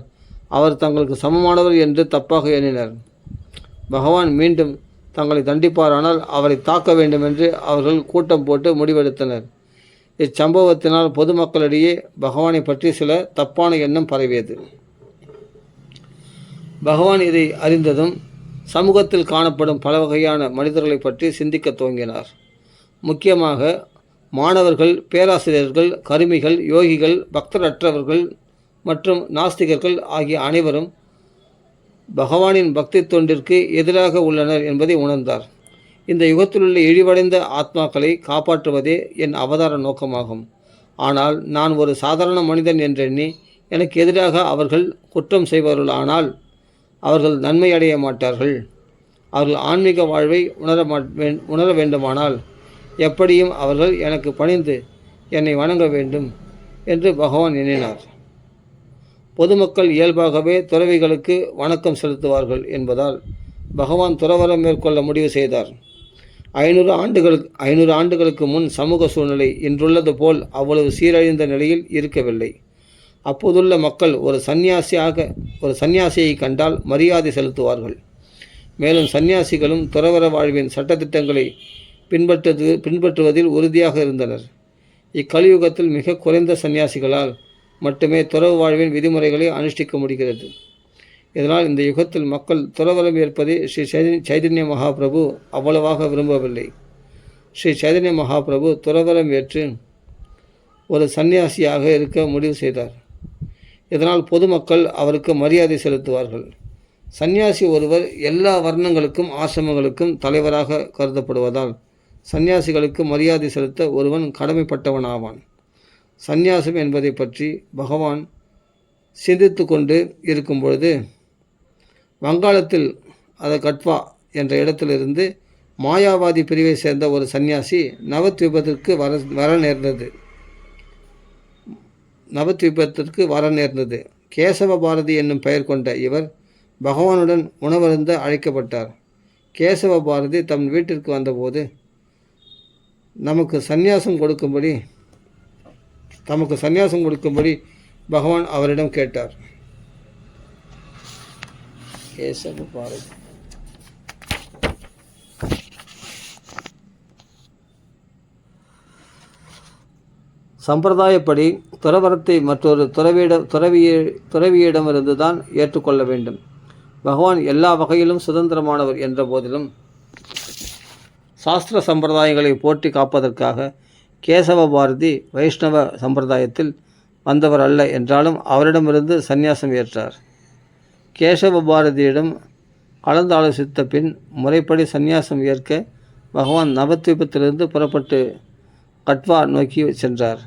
அவர் தங்களுக்கு சமமானவர் என்று தப்பாக எண்ணினர். பகவான் மீண்டும் தங்களை தண்டிப்பாரானால் அவரை தாக்க வேண்டுமென்று அவர்கள் கூட்டம் போட்டு முடிவெடுத்தனர். இச்சம்பவத்தினால் பொதுமக்களிடையே பகவானை பற்றி சில தப்பான எண்ணம் பரவியது. பகவான் இதை அறிந்ததும் சமூகத்தில் காணப்படும் பல வகையான மனிதர்களை பற்றி சிந்திக்க துவங்கினார். முக்கியமாக மாணவர்கள், பேராசிரியர்கள், கருமிகள், யோகிகள், பக்தரற்றவர்கள் மற்றும் நாஸ்திகர்கள் ஆகிய அனைவரும் பகவானின் பக்தி தொண்டிற்கு எதிராக உள்ளனர் என்பதை உணர்ந்தார். இந்த யுகத்திலுள்ள இழிவடைந்த ஆத்மாக்களை காப்பாற்றுவதே என் அவதார நோக்கமாகும். ஆனால் நான் ஒரு சாதாரண மனிதன் என்றெண்ணி எனக்கு எதிராக அவர்கள் குற்றம் செய்வார்கள். ஆனால் அவர்கள் நன்மை அடைய மாட்டார்கள். அவர்கள் ஆன்மீக வாழ்வை உணர வேண்டுமானால் எப்படியும் அவர்கள் எனக்கு பணிந்து என்னை வணங்க வேண்டும் என்று பகவான் எண்ணினார். பொதுமக்கள் இயல்பாகவே துறவிகளுக்கு வணக்கம் செலுத்துவார்கள் என்பதால் பகவான் துறவரம் மேற்கொள்ள முடிவு செய்தார். 500 ஆண்டுகளுக்கு முன் சமூக சூழ்நிலை இன்றுள்ளது போல் அவ்வளவு சீரழிந்த நிலையில் இருக்கவில்லை. அப்போதுள்ள மக்கள் ஒரு சந்நியாசியை கண்டால் மரியாதை செலுத்துவார்கள். மேலும் சந்நியாசிகளும் துறவர வாழ்வின் சட்டத்திட்டங்களை பின்பற்றுவதில் உறுதியாக இருந்தனர். இக்கலியுகத்தில் மிக குறைந்த சந்நியாசிகளால் மட்டுமே துறவு வாழ்வின் விதிமுறைகளை அனுஷ்டிக்க முடிகிறது. இதனால் இந்த யுகத்தில் மக்கள் துறவரம் ஏற்பதை ஸ்ரீ சைதன்ய மகாபிரபு அவ்வளவாக விரும்பவில்லை. ஸ்ரீ சைதன்ய மகாபிரபு துறவரம் ஏற்று ஒரு சந்நியாசியாக இருக்க முடிவு செய்தார். இதனால் பொதுமக்கள் அவருக்கு மரியாதை செலுத்துவார்கள். சந்நியாசி ஒருவர் எல்லா வர்ணங்களுக்கும் ஆசிரமங்களுக்கும் தலைவராக கருதப்படுவதால் சந்நியாசிகளுக்கு மரியாதை செலுத்த ஒருவன் கடமைப்பட்டவனாவான். சந்நியாசம் என்பதை பற்றி பகவான் சிந்தித்து கொண்டு இருக்கும்பொழுது வங்காளத்தில் கட்வா என்ற இடத்திலிருந்து மாயாவாதி பிரிவை சேர்ந்த ஒரு சந்நியாசி நவத்வீபத்திற்கு வர நேர்ந்தது. கேசவ பாரதி என்னும் பெயர் கொண்ட இவர் பகவானுடன் உணவருந்த அழைக்கப்பட்டார். கேசவ பாரதி தம் வீட்டிற்கு வந்தபோது தமக்கு சந்நியாசம் கொடுக்கும்படி பகவான் அவரிடம் கேட்டார். கேசவ பாரதி சம்பிரதாயப்படி துறவரத்தை மற்றொரு துறவியிடமிருந்து தான் ஏற்றுக்கொள்ள வேண்டும். பகவான் எல்லா வகையிலும் சுதந்திரமானவர் என்ற போதிலும் சாஸ்திர சம்பிரதாயங்களை போற்றி காப்பதற்காக கேசவ பாரதி வைஷ்ணவ சம்பிரதாயத்தில் வந்தவர் அல்ல என்றாலும் அவரிடமிருந்து சந்நியாசம் ஏற்றார். கேசவ பாரதியிடம் கலந்தாலோசித்த பின் முறைப்படி சந்நியாசம் ஏற்க பகவான் நவத்வீபத்திலிருந்து புறப்பட்டு கட்வா நோக்கி சென்றார்.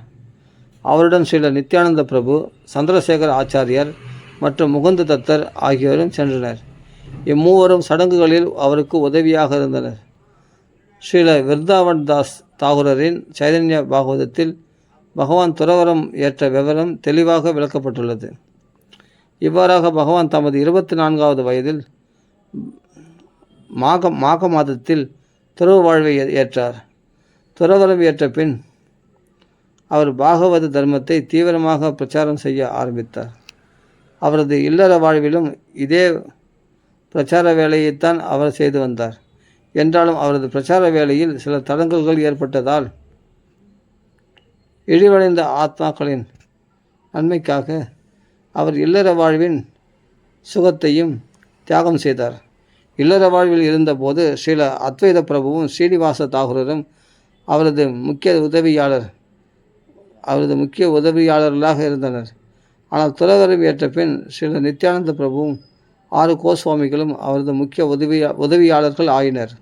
அவருடன் ஸ்ரீல நித்யானந்த பிரபு, சந்திரசேகர ஆச்சாரியர் மற்றும் முகுந்த தத்தர் ஆகியோரும் சென்றனர். இம்மூவரும் சடங்குகளில் அவருக்கு உதவியாக இருந்தனர். ஸ்ரீல விருந்தாவன் தாஸ் தாகூரரின் சைதன்ய பாகவதத்தில் பகவான் துறவரம் ஏற்ற விவரம் தெளிவாக விளக்கப்பட்டுள்ளது. இவ்வாறாக பகவான் தமது 24வது வயதில் மாக மாதத்தில் துறவு வாழ்வை ஏற்றார். துறவரம் ஏற்ற பின் அவர் பாகவத தர்மத்தை தீவிரமாக பிரச்சாரம் செய்ய ஆரம்பித்தார். அவரது இல்லற வாழ்விலும் இதே பிரச்சார வேலையைத்தான் அவர் செய்து வந்தார். என்றாலும் அவரது பிரச்சார வேலையில் சில தடங்கல்கள் ஏற்பட்டதால் இழிவடைந்த ஆத்மாக்களின் நன்மைக்காக அவர் இல்லற வாழ்வின் சுகத்தையும் தியாகம் செய்தார். இல்லற வாழ்வில் இருந்தபோது ஸ்ரீல அத்வைத பிரபுவும் ஸ்ரீனிவாச தாகூரரும் அவரது முக்கிய உதவியாளர்களாக இருந்தனர். ஆனால் துறவரம் ஏற்ற பின் ஸ்ரீல நித்யானந்த பிரபுவும் 6 கோஸ்வாமிகளும் அவரது முக்கிய உதவியாளர்கள் ஆயினர்.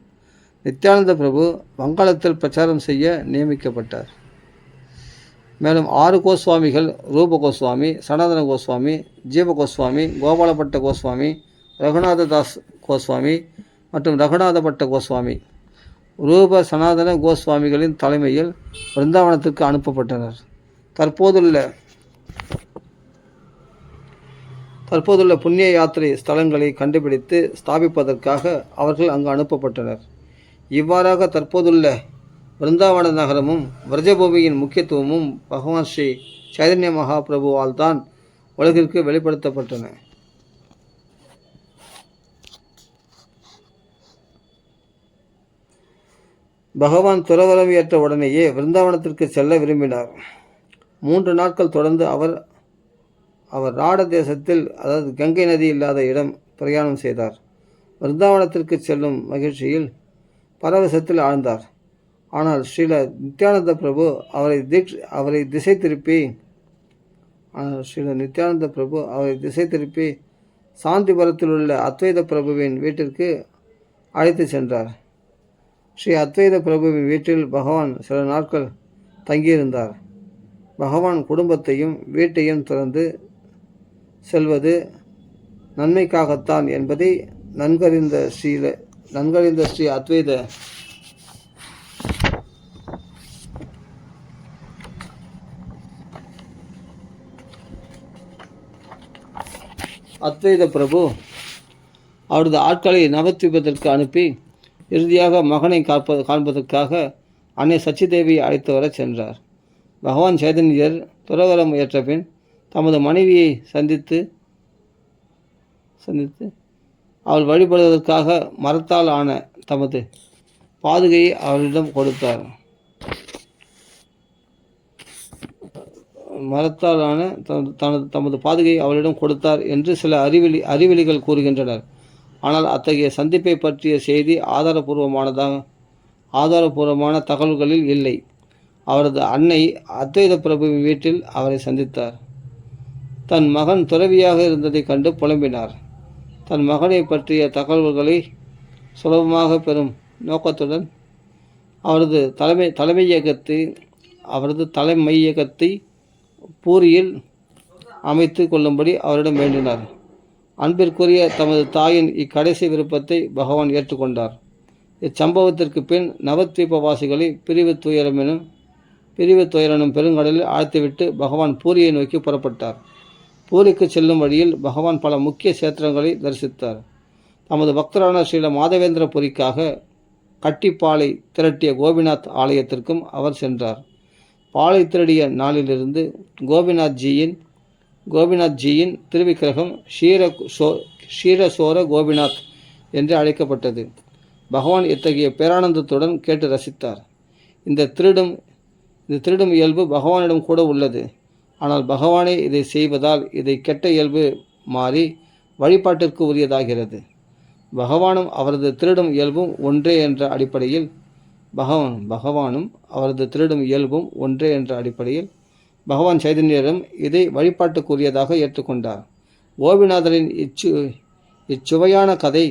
நித்யானந்த பிரபு வங்காளத்தில் பிரச்சாரம் செய்ய நியமிக்கப்பட்டார். மேலும் 6 கோஸ்வாமிகள் ரூப கோஸ்வாமி, சனாதன கோஸ்வாமி, ஜீவ கோஸ்வாமி, கோபாலபட்ட கோஸ்வாமி, ரகுநாத தாஸ் கோஸ்வாமி மற்றும் ரகுநாதபட்ட கோஸ்வாமி ரூப சனாதன கோஸ்வாமிகளின் தலைமையில் பிருந்தாவனத்திற்கு அனுப்பப்பட்டனர். தற்போதுள்ள புண்ணிய யாத்திரை ஸ்தலங்களை கண்டுபிடித்து ஸ்தாபிப்பதற்காக அவர்கள் அங்கு அனுப்பப்பட்டனர். இவ்வாறாக தற்போதுள்ள பிருந்தாவன நகரமும் விரஜபூமியின் முக்கியத்துவமும் பகவான் ஸ்ரீ சைதன்ய மகாபிரபுவால் தான் உலகிற்கு வெளிப்படுத்தப்பட்டன. பகவான் துறவரம் ஏற்ற உடனேயே விருந்தாவனத்திற்கு செல்ல விரும்பினார். 3 நாட்கள் தொடர்ந்து அவர் ராட தேசத்தில், அதாவது கங்கை நதி இல்லாத இடம் பிரயாணம் செய்தார். விருந்தாவனத்திற்கு செல்லும் மகிழ்ச்சியில் பரவசத்தில் ஆழ்ந்தார். ஆனால் ஸ்ரீல நித்யானந்த பிரபு அவரை திசை திருப்பி சாந்திபுரத்தில் உள்ள அத்வைத பிரபுவின் வீட்டிற்கு அழைத்து சென்றார். ஸ்ரீ அத்வைத பிரபுவின் வீட்டில் பகவான் சில நாட்கள் தங்கியிருந்தார். பகவான் குடும்பத்தையும் வீட்டையும் திறந்து செல்வது நன்மைக்காகத்தான் என்பதை நன்கறிந்த ஸ்ரீ அத்வைத பிரபு அவரது ஆட்களை நவத்வீபத்திற்கு அனுப்பி இறுதியாக மகனை காண்பதற்காக அன்னை சச்சிதேவியை அழைத்து வர சென்றார். பகவான் சைதன்யர் துறவரம் ஏற்ற பின் தமது மனைவியை சந்தித்து அவள் வழிபடுவதற்காக மரத்தால் ஆன தமது பாதுகையை அவளிடம் கொடுத்தார். தமது பாதுகையை அவளிடம் கொடுத்தார் என்று சில அறிவிலிகள் கூறுகின்றனர். ஆனால் அத்தகைய சந்திப்பை பற்றிய செய்தி ஆதாரபூர்வமான தகவல்களில் இல்லை. அவரது அன்னை அத்வைத பிரபுவின் வீட்டில் அவரை சந்தித்தார். தன் மகன் துறவியாக இருந்ததை கண்டு புலம்பினார். தன் மகனை பற்றிய தகவல்களை சுலபமாக பெறும் நோக்கத்துடன் அவரது தலைமையகத்தை பூரியில் அமைத்து கொள்ளும்படி அவரிடம் வேண்டினார். அன்பிற்குரிய தமது தாயின் இக்கடைசி விருப்பத்தை பகவான் ஏற்றுக்கொண்டார். இச்சம்பவத்திற்கு பின் நவத்வீபவாசிகளை பிரிவு துயரனும் பெருங்கடலில் ஆழ்த்திவிட்டு பகவான் பூரியை நோக்கி புறப்பட்டார். பூரிக்கு செல்லும் வழியில் பகவான் பல முக்கிய சேத்திரங்களை தரிசித்தார். தமது பக்தரான ஸ்ரீல மாதவேந்திரபுரிக்காக கட்டிப்பாலை திரட்டிய கோபிநாத் ஆலயத்திற்கும் அவர் சென்றார். பாலை திருடிய நாளிலிருந்து கோபிநாத்ஜியின் திருவிக்கிரகம் ஷீரசோர கோபிநாத் என்று அழைக்கப்பட்டது. பகவான் இத்தகைய பேரானந்தத்துடன் கேட்டு ரசித்தார். இந்த திருடும் இயல்பு பகவானிடம் கூட உள்ளது. ஆனால் பகவானே இதை செய்வதால் இதை கெட்ட இயல்பு மாறி வழிபாட்டிற்கு உரியதாகிறது. பகவானும் அவரது திருடும் இயல்பும் ஒன்றே என்ற அடிப்படையில் பகவான் சைதன்யரும் இதை வழிபாட்டுக்குரியதாக ஏற்றுக்கொண்டார். கோபிநாதரின் இச்சுவையான கதை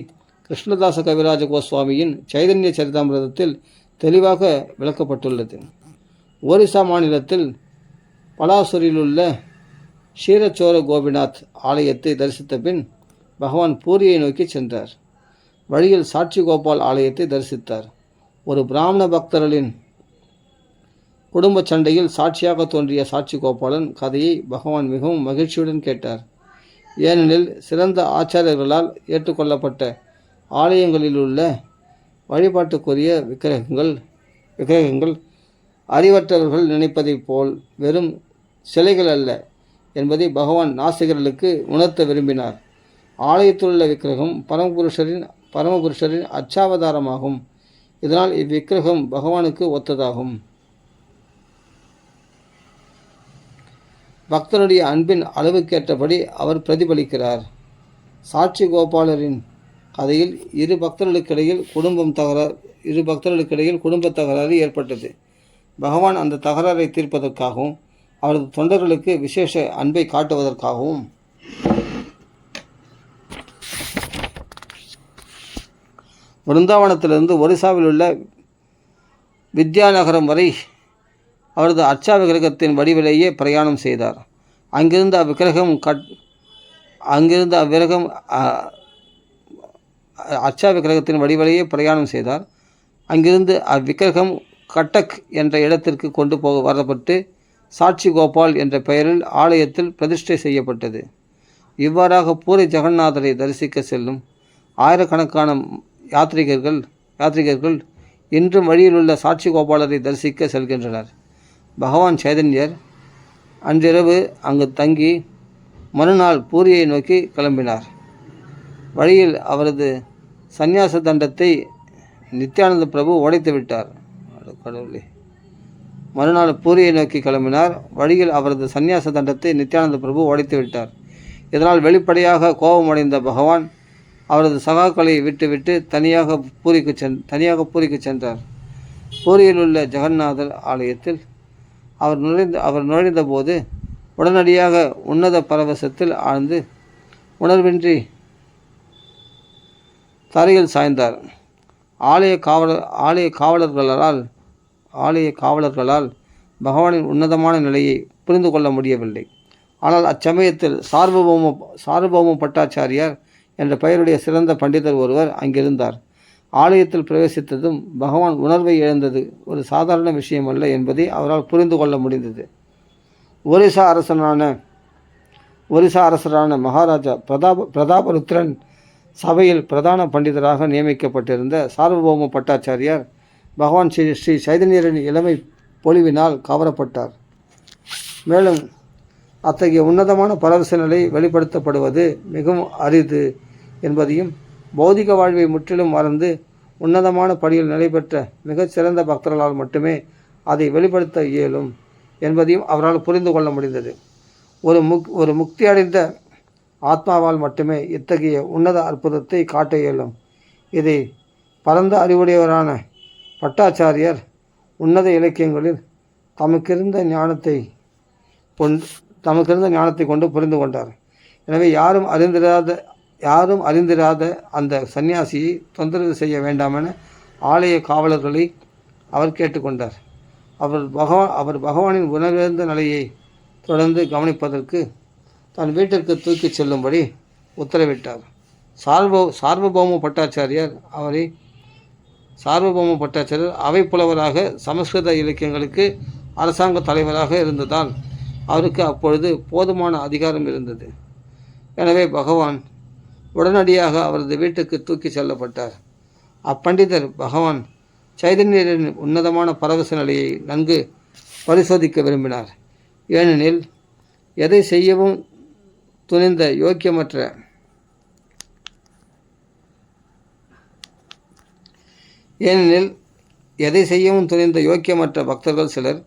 கிருஷ்ணதாச கவிராஜ கோஸ்வாமியின் சைதன்ய சரிதாமிரதத்தில் தெளிவாக விளக்கப்பட்டுள்ளது. ஒரிசா மாநிலத்தில் பலாசூரிலுள்ள ஷீரசோர கோபிநாத் ஆலயத்தை தரிசித்த பின் பகவான் பூரியை நோக்கி சென்றார். வழியில் சாட்சி கோபால் ஆலயத்தை தரிசித்தார். ஒரு பிராமண பக்தர்களின் குடும்ப சண்டையில் சாட்சியாக தோன்றிய சாட்சி கோபாலன் கதையை பகவான் மிகவும் மகிழ்ச்சியுடன் கேட்டார். ஏனெனில் சிறந்த ஆச்சாரியர்களால் ஏற்றுக்கொள்ளப்பட்ட ஆலயங்களிலுள்ள வழிபாட்டுக்குரிய விக்கிரகங்கள் அறிவற்றவர்கள் நினைப்பதைப் போல் வெறும் சிலைகள் அல்ல என்பதை பகவான் நாசிகர்களுக்கு உணர்த்த விரும்பினார். ஆலயத்திலுள்ள விக்கிரகம் பரமபுருஷரின் அச்சாவதாரமாகும். இதனால் இவ்விக்கிரகம் பகவானுக்கு ஒத்ததாகும். பக்தனுடைய அன்பின் அளவுக்கேற்றபடி அவர் பிரதிபலிக்கிறார். சாட்சி கோபாலரின் கதையில் இரு பக்தர்களுக்கிடையில் குடும்ப தகராறு ஏற்பட்டது. பகவான் அந்த தகராறை தீர்ப்பதற்காகவும் அவரது தொண்டர்களுக்கு விசேஷ அன்பை காட்டுவதற்காகவும் விருந்தாவனத்திலிருந்து ஒரிசாவில் உள்ள வித்யாநகரம் வரை அவரது அர்ச்சா விக்கிரகத்தின் வடிவிலேயே பிரயாணம் செய்தார். அங்கிருந்து அவ்விக்கிரகம் கட்டக் என்ற இடத்திற்கு கொண்டு வரப்பட்டு சாட்சி கோபால் என்ற பெயரில் ஆலயத்தில் பிரதிஷ்டை செய்யப்பட்டது. இவ்வாறாக பூரி ஜெகநாதரை தரிசிக்க செல்லும் ஆயிரக்கணக்கான யாத்ரீகர்கள் இன்றும் வழியிலுள்ள சாட்சி கோபாலரை தரிசிக்க செல்கின்றனர். பகவான் சைதன்யர் அன்றிரவு அங்கு தங்கி மறுநாள் பூரியை நோக்கி கிளம்பினார். வழியில் அவரது சந்நியாச தண்டத்தை நித்யானந்த பிரபு உடைத்து விட்டார். இதனால் வெளிப்படையாக கோபமடைந்த பகவான் அவரது சகாக்களை விட்டுவிட்டு தனியாக பூரிக்கு சென்றார். பூரியில் உள்ள ஜெகநாதர் ஆலயத்தில் அவர் நுழைந்த போது உடனடியாக உன்னத பரவசத்தில் ஆழ்ந்து உணர்வின்றி தரையில் சாய்ந்தார். ஆலய காவலர்களால் பகவானின் உன்னதமான நிலையை புரிந்து கொள்ள முடியவில்லை. ஆனால் அச்சமயத்தில் சார்வபௌம பட்டாச்சாரியார் என்ற பெயருடைய சிறந்த பண்டிதர் ஒருவர் அங்கிருந்தார். ஆலயத்தில் பிரவேசித்ததும் பகவான் உணர்வை இழந்தது ஒரு சாதாரண விஷயமல்ல என்பதை அவரால் புரிந்து கொள்ள முடிந்தது. ஒரிசா அரசரான மகாராஜா பிரதாபருத்ரன் சபையில் பிரதான பண்டிதராக நியமிக்கப்பட்டிருந்த சார்வபௌம பட்டாச்சாரியார் பகவான் ஸ்ரீ சைதன்யரின் இளமை பொலிவினால் கவரப்பட்டார். மேலும் அத்தகைய உன்னதமான பரவச நிலை வெளிப்படுத்தப்படுவது மிகவும் அரிது என்பதையும் பௌதிக வாழ்வை முற்றிலும் மறந்து உன்னதமான படியில் நடைபெற்ற மிகச்சிறந்த பக்தர்களால் மட்டுமே அதை வெளிப்படுத்த இயலும் என்பதையும் அவரால் புரிந்து கொள்ள முடிந்தது. ஒரு முக்தி அடைந்த ஆத்மாவால் மட்டுமே இத்தகைய உன்னத அற்புதத்தை காட்ட இயலும். இதை பரந்த அறிவுடையவரான பட்டாச்சாரியர் உன்னத இலக்கியங்களில் தமக்கிருந்த ஞானத்தை கொண்டு புரிந்து கொண்டார். எனவே யாரும் அறிந்திராத அந்த சந்நியாசியை தொந்தரவு செய்ய வேண்டாமென ஆலய காவலர்களை அவர் கேட்டுக்கொண்டார். அவர் பகவானின் உணர்ந்த நிலையை தொடர்ந்து கவனிப்பதற்கு தன் வீட்டிற்கு தூக்கிச் செல்லும்படி உத்தரவிட்டார். சார்வபௌம பட்டாச்சாரியார் அவரை சார்வபௌம பட்டாச்சாரியர் அவை புலவராக சமஸ்கிருத இலக்கியங்களுக்கு அரசாங்க தலைவராக இருந்ததால் அவருக்கு அப்பொழுது போதுமான அதிகாரம் இருந்தது. எனவே பகவான் உடனடியாக அவரது வீட்டுக்கு தூக்கி செல்லப்பட்டார். அப்பண்டிதர் பகவான் சைதன்யரின் உன்னதமான பரவச நிலையை நன்கு பரிசோதிக்க விரும்பினார். ஏனெனில் எதை செய்யவும் துணிந்த யோக்கியமற்ற பக்தர்கள் சிலர்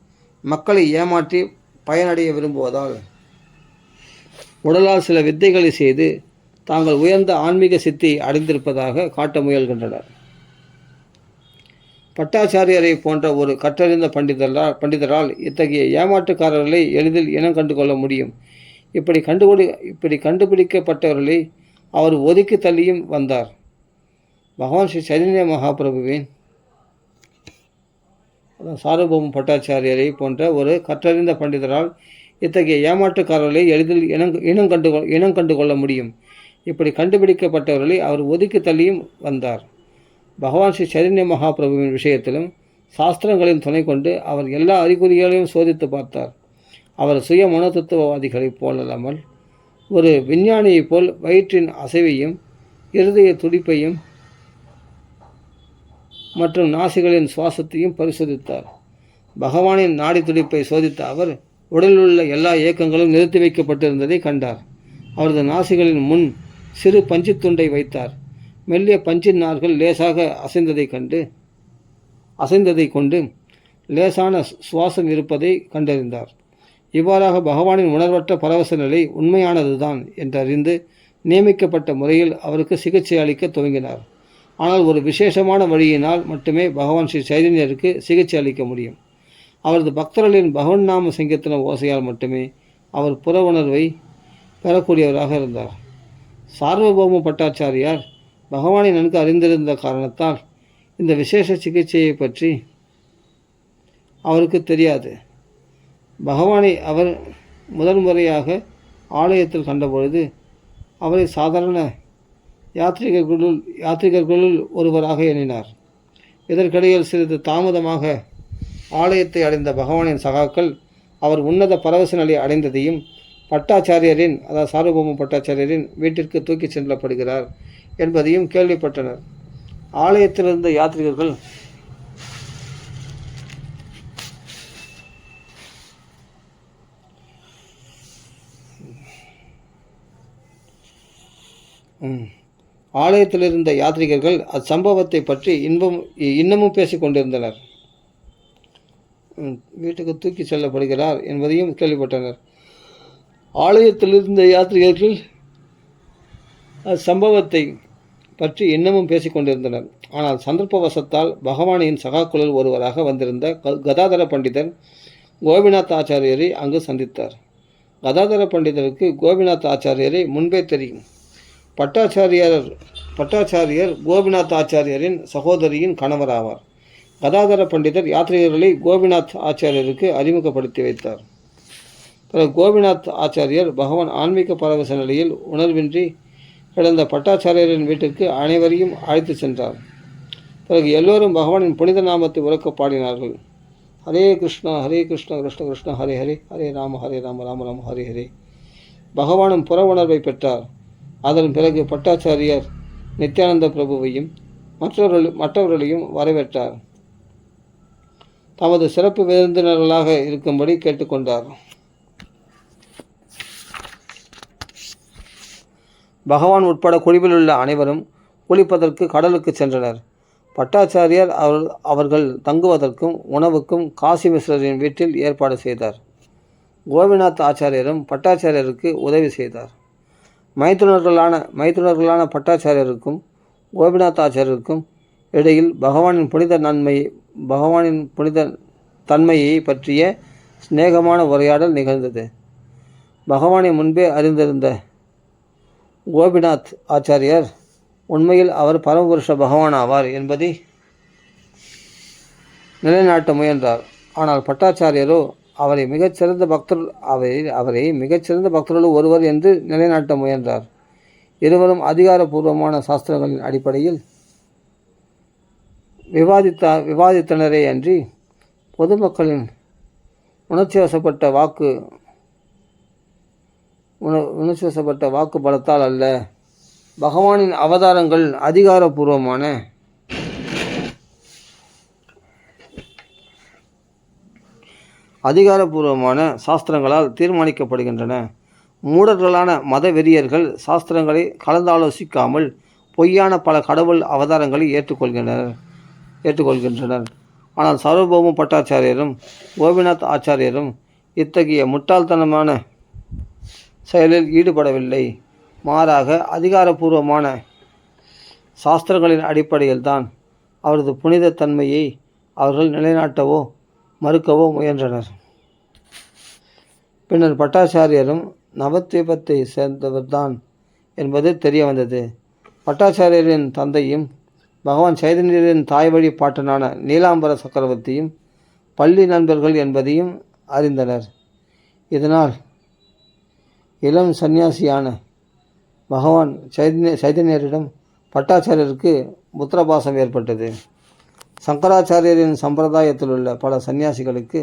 மக்களை ஏமாற்றி பயனடைய விரும்புவதால் உடலால் சில வித்தைகளை செய்து தாங்கள் உயர்ந்த ஆன்மீக சித்தி அடைந்திருப்பதாக காட்ட முயல்கின்றனர். பட்டாச்சாரியரை போன்ற ஒரு கற்றறிந்த பண்டிதரால் இத்தகைய ஏமாற்றுக்காரர்களை எளிதில் இனம் கண்டுகொள்ள முடியும். இப்படி கண்டுபிடிக்கப்பட்டவர்களை அவர் ஒதுக்கி தள்ளியும் வந்தார். பகவான் ஸ்ரீ சைதன்ய மகாபிரபுவின் சார்வபௌம பட்டாச்சாரியரை போன்ற ஒரு கற்றறிந்த பண்டிதரால் இத்தகைய ஏமாற்றுக்காரர்களை எளிதில் இனம் கண்டுகொள்ள முடியும். இப்படி கண்டுபிடிக்கப்பட்டவர்களை அவர் ஒதுக்கி தள்ளியும் வந்தார். பகவான் ஸ்ரீ சைதன்ய மகாபிரபுவின் விஷயத்திலும் சாஸ்திரங்களின் துணை கொண்டு அவர் எல்லா அறிகுறிகளையும் சோதித்து பார்த்தார். அவர் சுய மனோதத்துவவாதிகளைப் போலல்லாமல் ஒரு விஞ்ஞானியைப் போல் வயிற்றின் அசைவையும் இருதய துடிப்பையும் மற்றும் நாசிகளின் சுவாசத்தையும் பரிசோதித்தார். பகவானின் நாடி துடிப்பை சோதித்த அவர் உடலில் உள்ள எல்லா இயக்கங்களும் நிறுத்தி வைக்கப்பட்டிருந்ததை கண்டார். அவரது நாசிகளின் முன் சிறு பஞ்சு துண்டை வைத்தார். மெல்லிய பஞ்சின் நார்கள் லேசாக அசைந்ததை கொண்டு லேசான சுவாசம் இருப்பதை கண்டறிந்தார். இவ்வாறாக பகவானின் உணர்வற்ற பரவச நிலை உண்மையானதுதான் என்றறிந்து நியமிக்கப்பட்ட முறையில் அவருக்கு சிகிச்சை அளிக்க துவங்கினார். ஆனால் ஒரு விசேஷமான வழியினால் மட்டுமே பகவான் ஸ்ரீ சைதன்யருக்கு சிகிச்சை அளிக்க முடியும். அவரது பக்தர்களின் பகவன் நாம சங்கீர்த்தன ஓசையால் மட்டுமே அவர் புற உணர்வை பெறக்கூடியவராக இருந்தார். சார்வபௌம பட்டாச்சாரியார் பகவானை நன்கு அறிந்திருந்த காரணத்தால் இந்த விசேஷ சிகிச்சையை பற்றி அவருக்கு தெரியாது. பகவானை அவர் முதல் முறையாக ஆலயத்தில் கண்டபொழுது அவரை சாதாரண யாத்ரிகர்களுள் ஒருவராக எண்ணினார். இதற்கிடையில் சிறிது தாமதமாக ஆலயத்தை அடைந்த பகவானின் சகாக்கள் அவர் உன்னத பரவச நிலை அடைந்ததையும் சார்வபௌம பட்டாச்சாரியரின் வீட்டிற்கு தூக்கிச் செல்லப்படுகிறார் என்பதையும் கேள்விப்பட்டனர். ஆலயத்திலிருந்த யாத்ரிகர்கள் அச்சம்பவத்தை பற்றி இன்னமும் பேசிக் கொண்டிருந்தனர். வீட்டுக்கு தூக்கி செல்லப்படுகிறார் என்பதையும் கேள்விப்பட்டனர். ஆலயத்திலிருந்த யாத்ரிகர்கள் அச்சம்பவத்தை பற்றி இன்னமும் பேசிக்கொண்டிருந்தனர். ஆனால் சந்தர்ப்பவசத்தால் பகவானின் சகாக்குழல் ஒருவராக வந்திருந்த கதாதர பண்டிதர் கோபிநாத் ஆச்சாரியரை அங்கு சந்தித்தார். கதாதர பண்டிதருக்கு கோபிநாத் ஆச்சாரியரை முன்பே தெரியும். பட்டாச்சாரியர் கோபிநாத் ஆச்சாரியரின் சகோதரியின் கணவராவார். கதாதர பண்டிதர் யாத்ரிகர்களை கோபிநாத் ஆச்சாரியருக்கு அறிமுகப்படுத்தி வைத்தார். பிறகு கோபிநாத் ஆச்சாரியர் பகவான் ஆன்மீக பரவச நிலையில் உணர்வின்றி கிடந்த பட்டாச்சாரியரின் வீட்டிற்கு அனைவரையும் அழைத்து சென்றார். பிறகு எல்லோரும் பகவானின் புனித நாமத்தை உறக்க பாடினார்கள். ஹரே கிருஷ்ணா கிருஷ்ண கிருஷ்ண ஹரே ஹரே, ஹரே ராம ராம ராம ஹரே ஹரே. பகவானும் புற உணர்வை பெற்றார். அதன் பிறகு பட்டாச்சாரியர் நித்யானந்த பிரபுவையும் மற்றவர்களையும் வரவேற்றார். தமது சிறப்பு விருந்தினர்களாக இருக்கும்படி கேட்டுக்கொண்டார். பகவான் உட்பட குழுவில் உள்ள அனைவரும் குளிப்பதற்கு கடலுக்கு சென்றனர். பட்டாச்சாரியர் அவர்கள் தங்குவதற்கும் உணவுக்கும் காசி மிஸ்ரரின் வீட்டில் ஏற்பாடு செய்தார். கோபிநாத் ஆச்சாரியரும் பட்டாச்சாரியருக்கு உதவி செய்தார். மைத்துனர்களான பட்டாச்சாரியருக்கும் கோபிநாத் ஆச்சாரியருக்கும் இடையில் பகவானின் புனித தன்மையை பற்றிய சிநேகமான உரையாடல் நிகழ்ந்தது. பகவானை முன்பே அறிந்திருந்த கோபிநாத் ஆச்சாரியர் உண்மையில் அவர் பரமபுருஷ பகவான் ஆவார் என்பதை நிலைநாட்ட முயன்றார். ஆனால் பட்டாச்சாரியரோ அவரை மிகச்சிறந்த பக்தர்களுள் ஒருவர் என்று நிலைநாட்ட முயன்றார். இருவரும் அதிகாரபூர்வமான சாஸ்திரங்களின் அடிப்படையில் விவாதித்தனரே அன்றி பொதுமக்களின் உணர்ச்சிவசப்பட்ட வாக்கு பலத்தால் அல்ல. பகவானின் அவதாரங்கள் அதிகாரபூர்வமான சாஸ்திரங்களால் தீர்மானிக்கப்படுகின்றன. மூடர்களான மத வெறியர்கள் சாஸ்திரங்களை கலந்தாலோசிக்காமல் பொய்யான பல கடவுள் அவதாரங்களை ஏற்றுக்கொள்கின்றனர். ஆனால் சார்வபௌம பட்டாச்சாரியரும் கோபிநாத் ஆச்சாரியரும் இத்தகைய முட்டாள்தனமான செயலில் ஈடுபடவில்லை. மாறாக அதிகாரபூர்வமான சாஸ்திரங்களின் அடிப்படையில்தான் அவரது புனித தன்மையை அவர்கள் நிலைநாட்டவோ மறுக்கவோ முயன்றனர். பின்னர் பட்டாச்சாரியரும் நவத்வீபத்தை சேர்ந்தவர்தான் என்பது தெரிய வந்தது. பட்டாச்சாரியரின் தந்தையும் பகவான் சைதன்யரின் தாய் வழி பாட்டனான நீலாம்பர சக்கரவர்த்தியும் பள்ளி நண்பர்கள் என்பதையும் அறிந்தனர். இதனால் இளம் சந்நியாசியான பகவான் சைதன்யரிடம் பட்டாச்சாரியருக்கு புத்திரபாசம் ஏற்பட்டது. சங்கராச்சாரியரின் சம்பிரதாயத்தில் உள்ள பல சந்நியாசிகளுக்கு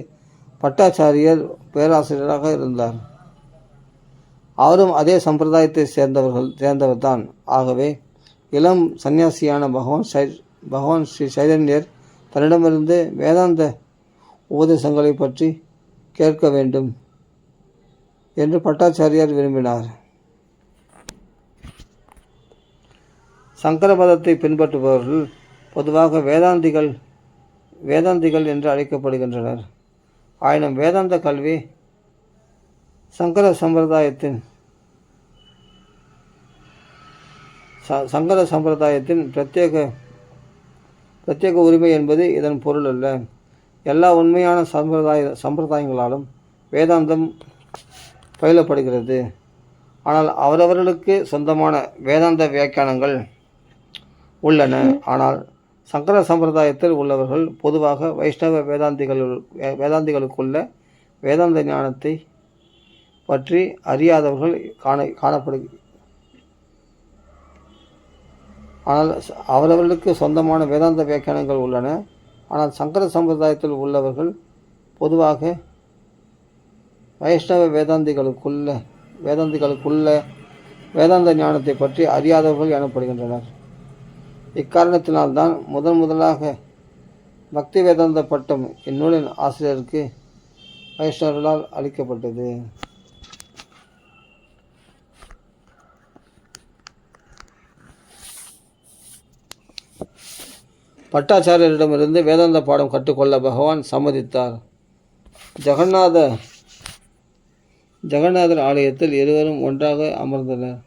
பட்டாச்சாரியர் பேராசிரியராக இருந்தார். அவரும் அதே சம்பிரதாயத்தை சேர்ந்தவர்தான். ஆகவே இளம் சந்நியாசியான பகவான் ஸ்ரீ சைதன்யர் தன்னிடமிருந்து வேதாந்த உபதேசங்களை பற்றி கேட்க வேண்டும் என்று பட்டாச்சாரியார் விரும்பினார். சங்கர மதத்தை பின்பற்றுபவர்கள் பொதுவாக வேதாந்திகள் என்று அழைக்கப்படுகின்றனர். ஆயினும் வேதாந்த கல்வி சங்கர சம்பிரதாயத்தின் பிரத்யேக உரிமை என்பது இதன் பொருள் அல்ல. எல்லா உண்மையான சம்பிரதாயங்களாலும் வேதாந்தம் பயிலப்படுகிறது. ஆனால் அவரவர்களுக்கு சொந்தமான வேதாந்த வியாக்கியானங்கள் உள்ளன. ஆனால் சங்கர சம்பிரதாயத்தில் உள்ளவர்கள் பொதுவாக வைஷ்ணவ வேதாந்திகளுக்குள்ள வேதாந்த ஞானத்தை பற்றி அறியாதவர்கள் ஆனால் அவரவர்களுக்கு சொந்தமான வேதாந்த வியாக்கியானங்கள் உள்ளன. ஆனால் சங்கர சம்பிரதாயத்தில் உள்ளவர்கள் பொதுவாக வைஷ்ணவ வேதாந்திகளுக்குள்ள வேதாந்த ஞானத்தை பற்றி அறியாதவர்கள் எனப்படுகின்றனர். இக்காரணத்தினால்தான் முதலாக பக்தி வேதாந்த பட்டம் இந்நூலின் ஆசிரியருக்கு வைஷ்ணவர்களால் அளிக்கப்பட்டது. பட்டாச்சாரியரிடமிருந்து வேதாந்த பாடம் கற்றுக்கொள்ள பகவான் சம்மதித்தார். ஜெகநாதர் ஆலயத்தில் இருவரும் ஒன்றாக அமர்ந்தனர்.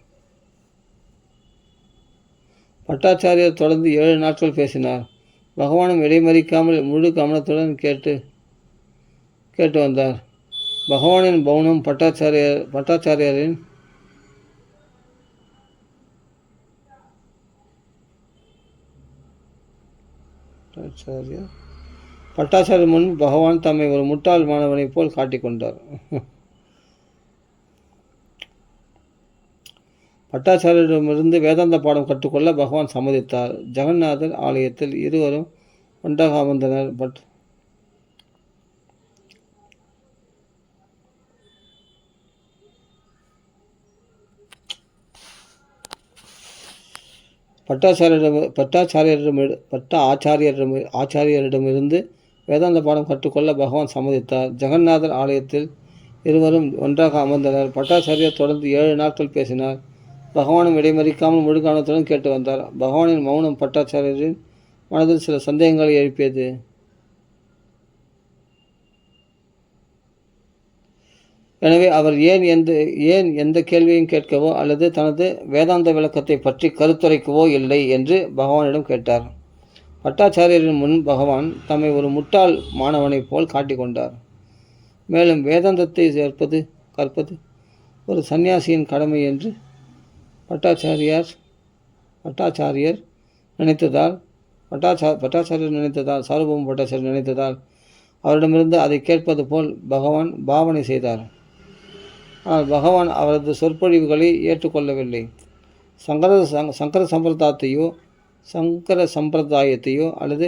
பட்டாச்சாரியர் தொடர்ந்து 7 நாட்கள் பேசினார். பகவானும் இடைமறிக்காமல் முழு கவனத்துடன் கேட்டு வந்தார். பகவானின் பௌனம் பட்டாச்சாரியரின் பட்டாச்சாரியர் முன் பகவான் தம்மை ஒரு முட்டாள் மாணவனைப் போல் காட்டிக்கொண்டார். பட்டாச்சாரியரிடமிருந்து வேதாந்த பாடம் கற்றுக்கொள்ள பகவான் சம்மதித்தார். ஜெகநாதர் ஆலயத்தில் இருவரும் ஒன்றாக அமர்ந்தனர். ஆச்சாரியரிடமிருந்து வேதாந்த பாடம் கற்றுக்கொள்ள பகவான் சம்மதித்தார். ஜெகநாதர் ஆலயத்தில் இருவரும் ஒன்றாக அமர்ந்தனர். பட்டாச்சாரியர் தொடர்ந்து 7 நாட்கள் பேசினார். பகவானும் இடைமறிக்காமல் முழு கவனத்துடன் கேட்டு வந்தார். பகவானின் மௌனம் பட்டாச்சாரியரின் மனதில் சில சந்தேகங்களை எழுப்பியது. எனவே அவர் ஏன் எந்த கேள்வியும் கேட்கவோ அல்லது தனது வேதாந்த விளக்கத்தை பற்றி கருத்துரைக்கவோ இல்லை என்று பகவானிடம் கேட்டார். பட்டாச்சாரியரின் முன் பகவான் தம்மை ஒரு முட்டாள் மாணவனைப் போல் காட்டிக்கொண்டார். மேலும் வேதாந்தத்தை கற்பது ஒரு சந்நியாசியின் கடமை என்று பட்டாச்சாரியர் நினைத்ததால் சார்வபௌம பட்டாச்சாரியர் நினைத்ததால் அவரிடமிருந்து அதை கேட்பது போல் பகவான் பாவனை செய்தார். ஆனால் பகவான் அவரது சொற்பொழிவுகளை ஏற்றுக்கொள்ளவில்லை. சங்கர சம்பிரதாயத்தையோ அல்லது